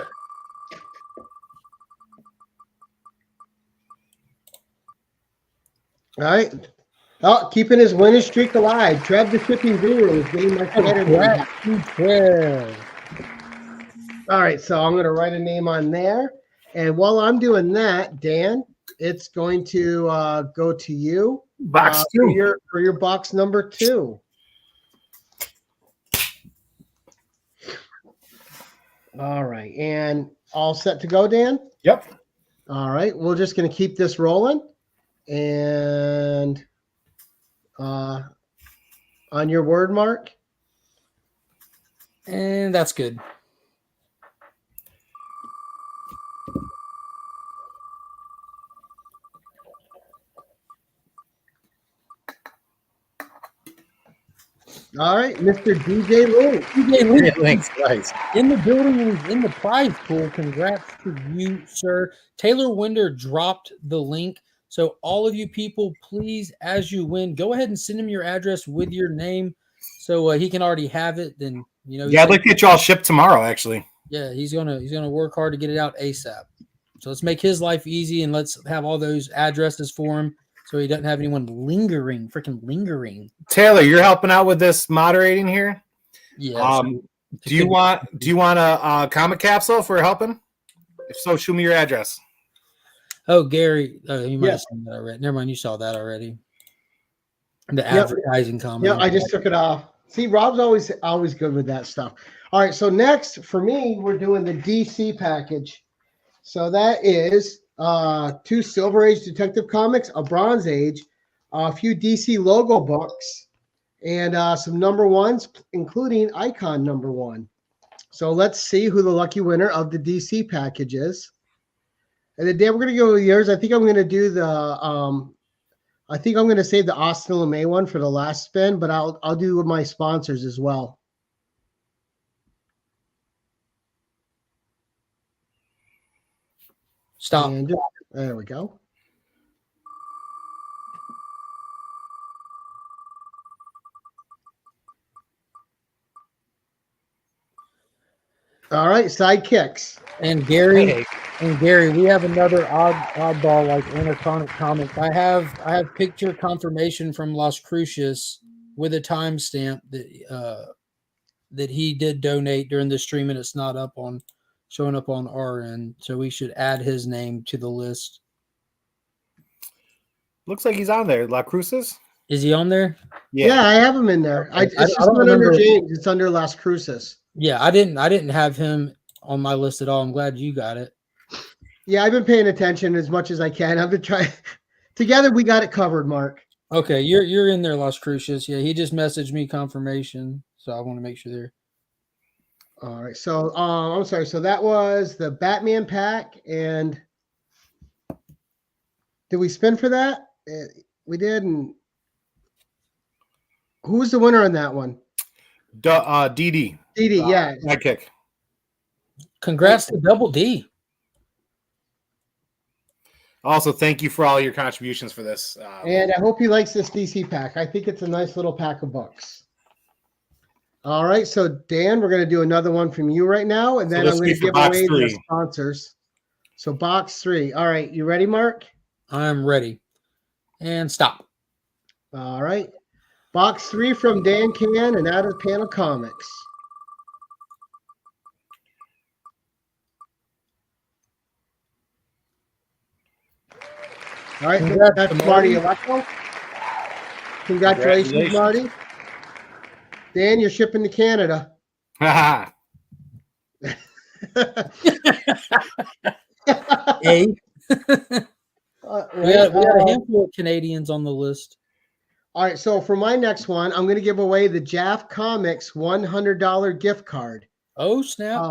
right. Oh, keeping his winning streak alive. Trev the Shipping Guru is getting my Spider-Man. All right, so I'm going to write a name on there. And while I'm doing that, Dan, it's going to go to you. Box 2. For your box number 2. All right, and all set to go, Dan? Yep. All right, we're just going to keep this rolling. And on your word, Mark? And that's good. All right, Mr. DJLinx. DJLinx, nice. In the building and in the prize pool. Congrats to you, sir. Taylor Winder dropped the link. So all of you people, please, as you win, go ahead and send him your address with your name, so he can already have it. Then Yeah, I'd like to get you all shipped tomorrow. Actually. Yeah, he's gonna work hard to get it out ASAP. So let's make his life easy, and let's have all those addresses for him, so he doesn't have anyone freaking lingering. Taylor, you're helping out with this moderating here. Yeah. Do you want a comic capsule for helping? If so, shoot me your address. Oh, Gary, you might have seen that already. Never mind, you saw that already. The advertising comment. Yeah, I just took it off. See, Rob's always good with that stuff. All right, so next for me, we're doing the DC package. So that is 2 Silver Age Detective Comics, a Bronze Age, a few DC logo books, and some number 1s, including Icon number 1. So let's see who the lucky winner of the DC package is. And then Dan, we're going to go with yours. I think I'm going to do I think I'm going to save the Austin LeMay one for the last spin, but I'll do with my sponsors as well. Stop. And there we go. All right, sidekicks. And Gary, And Gary, we have another oddball like Anachronic Comics. I have picture confirmation from Las Cruces with a timestamp that he did donate during the stream, and it's not showing up on our end. So we should add his name to the list. Looks like he's on there. La Cruces? Is he on there? Yeah, I have him in there. It's just not under James. It's under Las Cruces. Yeah, I didn't have him on my list at all. I'm glad you got it. Yeah, I've been paying attention as much as I can. I've been trying. Together, we got it covered, Mark. Okay, you're in there, Las Cruces. Yeah, he just messaged me confirmation, so I want to make sure they're. All right, so I'm sorry. So that was the Batman pack, and did we spin for that? We did, and who was the winner on that one? DD. DD, yeah. My kick. Congrats to Double D. Also, thank you for all your contributions for this. And I hope he likes this DC pack. I think it's a nice little pack of books. All right, so Dan, we're going to do another one from you right now, and then I'm going to give away the sponsors. So box 3. All right, you ready, Mark? I'm ready. And stop. All right. Box 3 from Dan Can and Out of Panel Comics. All right, that's Marty Electro. Congratulations, Marty. Dan, you're shipping to Canada. Hey. We had a handful of Canadians on the list. All right, so for my next one, I'm going to give away the Jaff Comics $100 gift card. Oh, snap.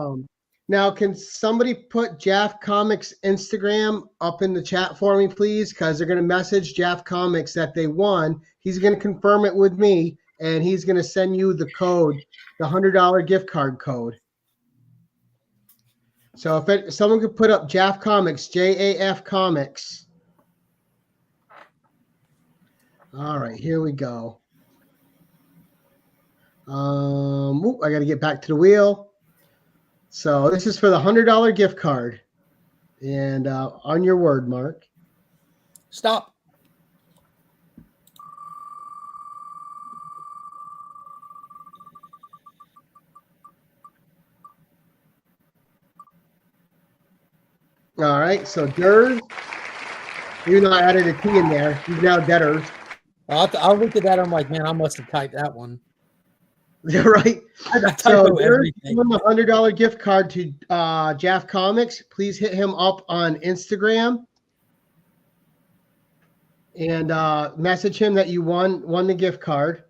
Now, can somebody put Jaff Comics Instagram up in the chat for me, please? Because they're going to message Jaff Comics that they won. He's going to confirm it with me, and he's going to send you the code, the $100 gift card code. So if someone could put up Jaff Comics, JAF Comics. All right, here we go. I got to get back to the wheel. So this is for the $100 gift card. And on your word, Mark. Stop. All right, so Ders, even though I added a T in there, he's now Deaders. I looked at that. I'm like, man, I must have typed that one. Right. So everything. Won the $100 gift card to Jaff Comics. Please hit him up on Instagram and message him that you won the gift card.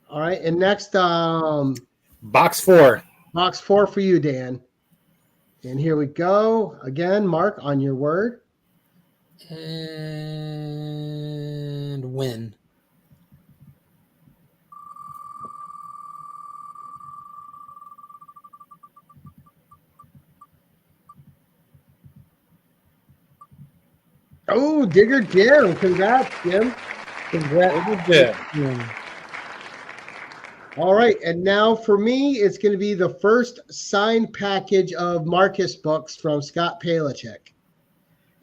All right, and next, box 4. Box 4 for you, Dan. And here we go again, Mark, on your word. And win. Oh, Digger Jim. Congrats, Jim. Congrats, Jim. All right, and now for me, it's going to be the first signed package of Marcus books from Scott Palachuk.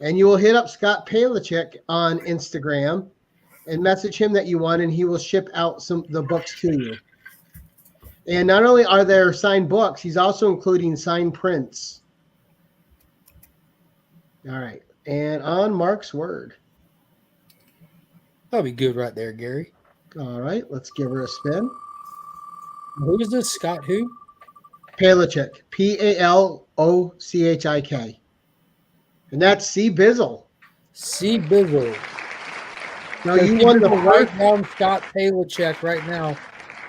And you will hit up Scott Palachuk on Instagram and message him that you won, and he will ship out the books to you. And not only are there signed books, he's also including signed prints. All right, and on Mark's word. That'll be good right there, Gary. All right, let's give her a spin. Who is this? Scott who? Palachuk. Palochik. And that's C. Bizzle. C. Bizzle. Now you won the right down Scott Palachuk right now,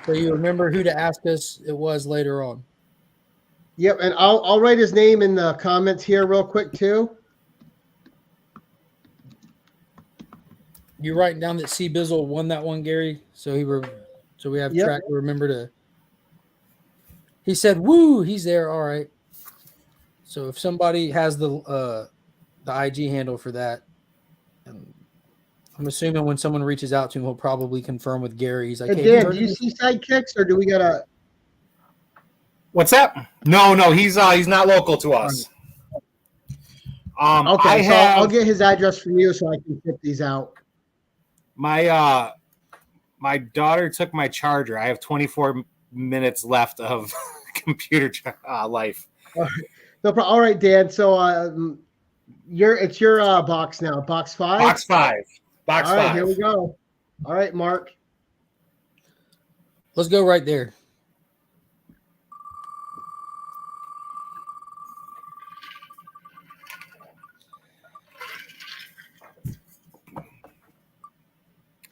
so you remember who to ask us it was later on. Yep, and I'll write his name in the comments here real quick too. You're writing down that C. Bizzle won that one, Gary. So we have track to remember to. He said, "Woo!" He's there. All right. So if somebody has the IG handle for that, and I'm assuming when someone reaches out to him, he'll probably confirm with Gary. He's like, "Hey, Dan, do you see sidekicks, or do we gotta?" What's that? No, he's not local to us. Okay, so I'll get his address from you so I can fit these out. My daughter took my charger. I have 24 minutes left of computer life. No problem. All right, Dan. So it's your box now. Box 5. Box 5. Box 5. All right, here we go. All right, Mark. Let's go right there.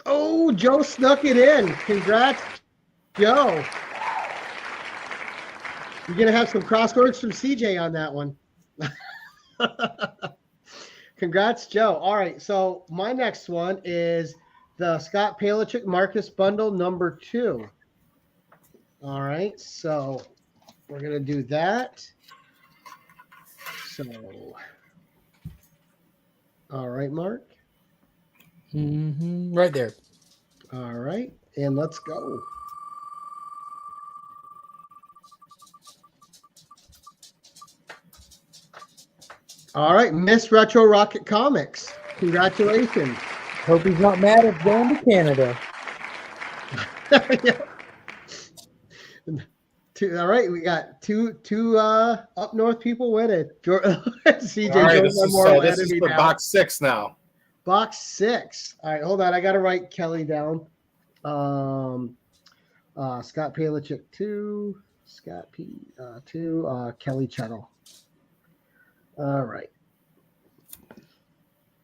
Oh, Joe snuck it in. Congrats, Joe. You're going to have some crosswords from CJ on that one. Congrats, Joe. All right, so my next one is the Scott Palichik Marcus bundle number 2. All right, so we're going to do that. So, all right, Mark. Right there. All right, and let's go. All right, Miss Retro Rocket Comics. Congratulations. Hope he's not mad at going to Canada. All right, we got two up north people winning. CJ, all right, this is for box 6 now. Box 6. All right, hold on. I got to write Kelly down. Scott Palichik 2, Scott P 2, Kelly Chettle. All right.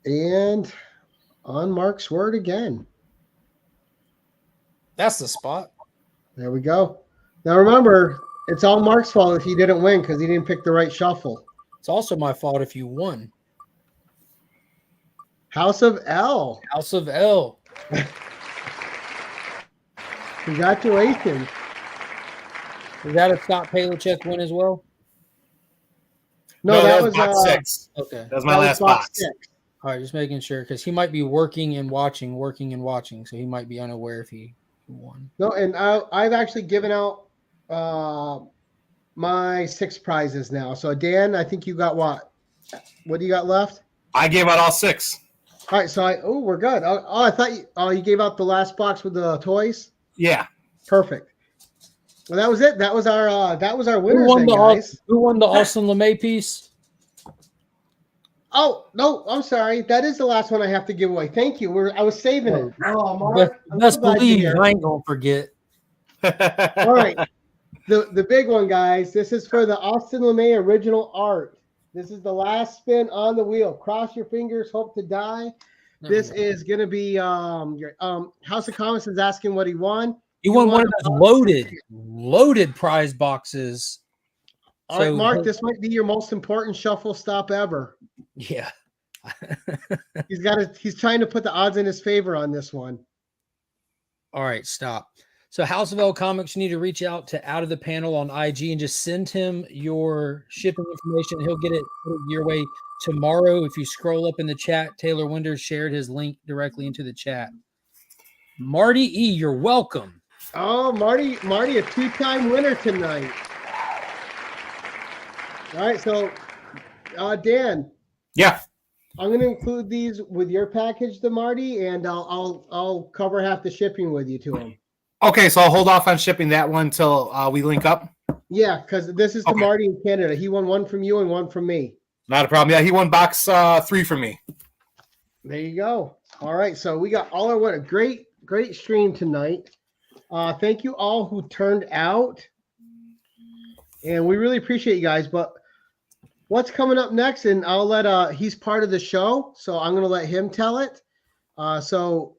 And on Mark's word again. That's the spot. There we go. Now remember, it's all Mark's fault if he didn't win because he didn't pick the right shuffle. It's also my fault if you won. House of L. House of L. Congratulations. Is that a Scott Palichik win as well? No, that was box 6. Okay. That was my last box. 6. All right, just making sure because he might be working and watching, so he might be unaware if he won. No, and I've actually given out my 6 prizes now. So Dan, I think you got what? What do you got left? I gave out all 6. All right, so we're good. I thought you gave out the last box with the toys. Yeah. Perfect. Well, that was it. That was our winners. Who won the Austin LeMay piece? Oh no, I'm sorry. That is the last one I have to give away. Thank you. I was saving it. Oh, Mark, best believe I ain't gonna forget. All right, the big one, guys. This is for the Austin LeMay original art. This is the last spin on the wheel. Cross your fingers, hope to die. This is going to be House of Comics is asking what he won. He won one of those loaded prize boxes. All right, Mark, this might be your most important shuffle stop ever. Yeah. He's trying to put the odds in his favor on this one. All right, stop. So House of L Comics, you need to reach out to Out of the Panel on IG and just send him your shipping information. He'll get it your way tomorrow. If you scroll up in the chat, Taylor Winders shared his link directly into the chat. Marty E., you're welcome. Oh, Marty, a 2-time winner tonight. All right, so Dan. Yeah. I'm going to include these with your package to Marty, and I'll cover half the shipping with you to him. Okay, so I'll hold off on shipping that one till we link up. Yeah, because this is to Marty in Canada. He won one from you and one from me. Not a problem. Yeah, he won box 3 from me. There you go. All right, so we got what a great stream tonight. Thank you all who turned out, and we really appreciate you guys. But what's coming up next? And I'll let he's part of the show, so I'm going to let him tell it. So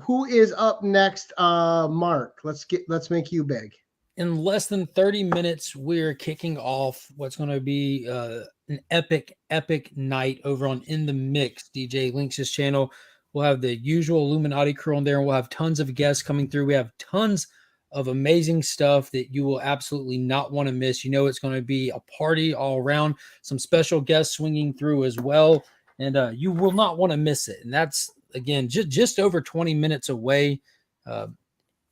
who is up next? Mark, let's make you big. In less than 30 minutes, we're kicking off what's going to be an epic night over on In the Mix, DJLinx's channel. We'll have the usual Illuminati crew on there, and we'll have tons of guests coming through. We have tons of amazing stuff that you will absolutely not want to miss. You know it's going to be a party all around. Some special guests swinging through as well, and you will not want to miss it. And that's, again, just over 20 minutes away.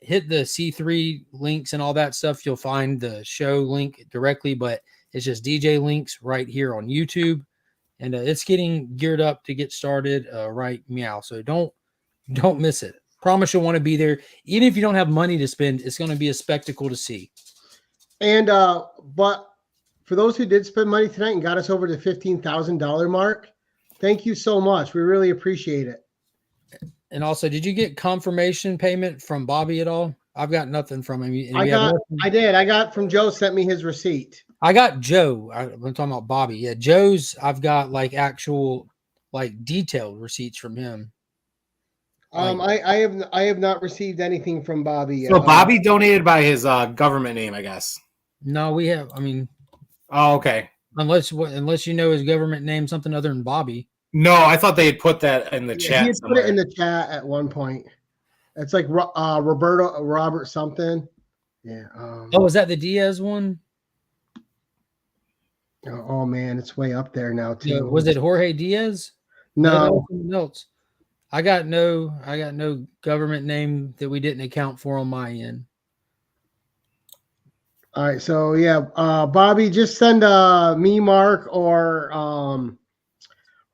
Hit the C3 links and all that stuff. You'll find the show link directly, but it's just DJLinx right here on YouTube. and it's getting geared up to get started right meow. So don't miss it. Promise you'll want to be there. Even if you don't have money to spend, it's going to be a spectacle to see. And but for those who did spend money tonight and got us over the $15,000 mark, thank you so much. We really appreciate it. And also, did you get confirmation payment from Bobby at all? I've got nothing from him. I did. I got from Joe, sent me his receipt. I got Joe. I'm talking about Bobby. Yeah, Joe's. I've got like actual, like detailed receipts from him. I have not received anything from Bobby yet. So Bobby donated by his government name, I guess. No, we have. I mean, oh, okay. Unless you know his government name, something other than Bobby. No, I thought they had put that in the chat. He had put it in the chat at one point. It's like Robert something. Yeah. Oh, is that the Diaz one? Oh man, it's way up there now too. Yeah, was it Jorge Diaz? No. Else. I got no government name that we didn't account for on my end. All right, so yeah, Bobby, just send me, Mark, or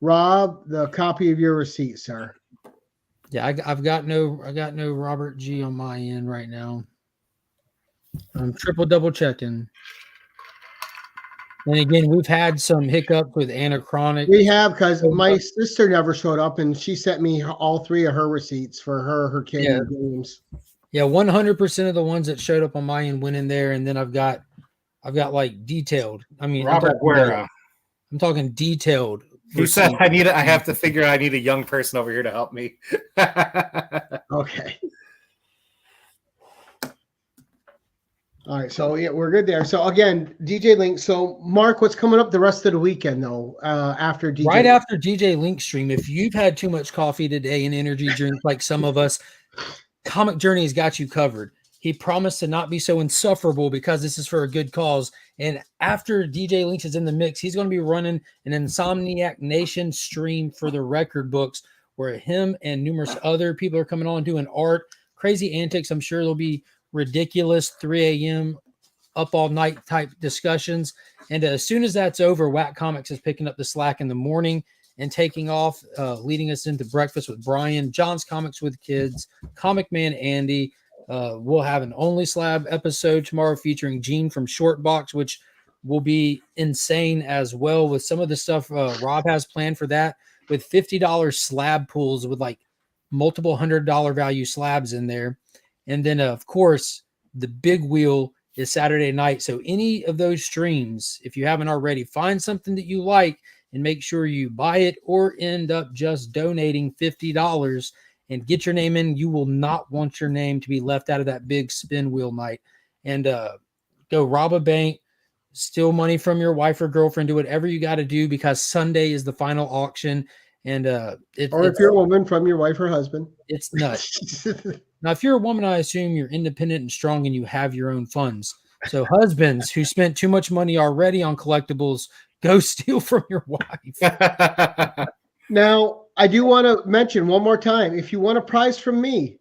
Rob the copy of your receipt, sir. Yeah, I've got no Robert G on my end right now. I'm double checking. And again, we've had some hiccup with Anachronic. We have, because my sister never showed up, and she sent me all 3 of her receipts for her kid games. Yeah, 100% of the ones that showed up on my end went in there, and then I've got like detailed. I mean, Robert Guerra. I'm talking detailed. Who said I have to figure I need a young person over here to help me? Okay. All right, so yeah, we're good there. So again, DJLinx. So Mark, what's coming up the rest of the weekend though? After DJ, right after DJLinx stream, if you've had too much coffee today and energy drinks like some of us, Comic Journey has got you covered. He promised to not be so insufferable because this is for a good cause. And after DJLinx is in the mix, he's going to be running an Insomniac Nation stream for the record books, where him and numerous other people are coming on doing art, crazy antics. I'm sure there'll be ridiculous 3 a.m. up all night type discussions. And as soon as that's over, Whack Comics is picking up the slack in the morning and taking off, leading us into Breakfast with Brian, John's Comics with Kids, Comic Man Andy. We'll have an Only Slab episode tomorrow featuring Gene from Shortbox, which will be insane as well, with some of the stuff Rob has planned for that, with $50 slab pools with like multiple $100 value slabs in there. And then, of course, the big wheel is Saturday night. So any of those streams, if you haven't already, find something that you like and make sure you buy it or end up just donating $50 and get your name in. You will not want your name to be left out of that big spin wheel night. And go rob a bank, steal money from your wife or girlfriend, do whatever you got to do, because Sunday is the final auction. And or if you're a woman, from your wife or husband. It's nuts. Now, if you're a woman, I assume you're independent and strong and you have your own funds. So husbands who spent too much money already on collectibles, go steal from your wife. Now, I do want to mention one more time, if you want a prize from me,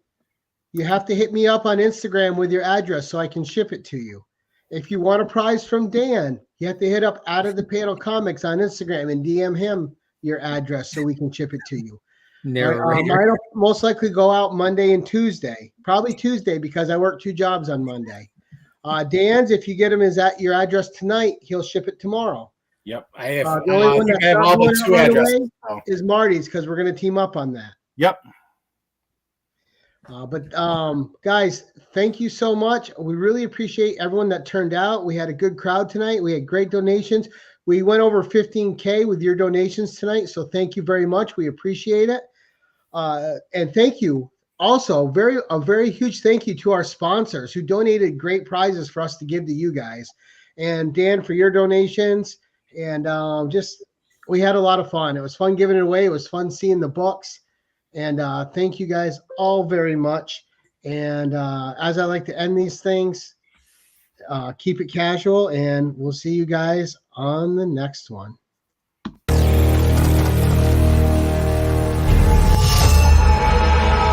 you have to hit me up on Instagram with your address so I can ship it to you. If you want a prize from Dan, you have to hit up Out of the Panel Comics on Instagram and DM him your address so we can ship it to you. I'll most likely go out Monday and Tuesday, probably Tuesday, because I work 2 jobs on Monday. Dan's, if you get him your address tonight, he'll ship it tomorrow. Yep, I have. The only one I have all the 2 addresses is Marty's, because we're going to team up on that. Yep. But guys, thank you so much. We really appreciate everyone that turned out. We had a good crowd tonight. We had great donations. We went over 15K with your donations tonight, so thank you very much. We appreciate it. And thank you also, a very huge thank you to our sponsors who donated great prizes for us to give to you guys. And Dan, for your donations. And we had a lot of fun. It was fun giving it away. It was fun seeing the books. And thank you guys all very much. And as I like to end these things, keep it casual, and we'll see you guys on the next one.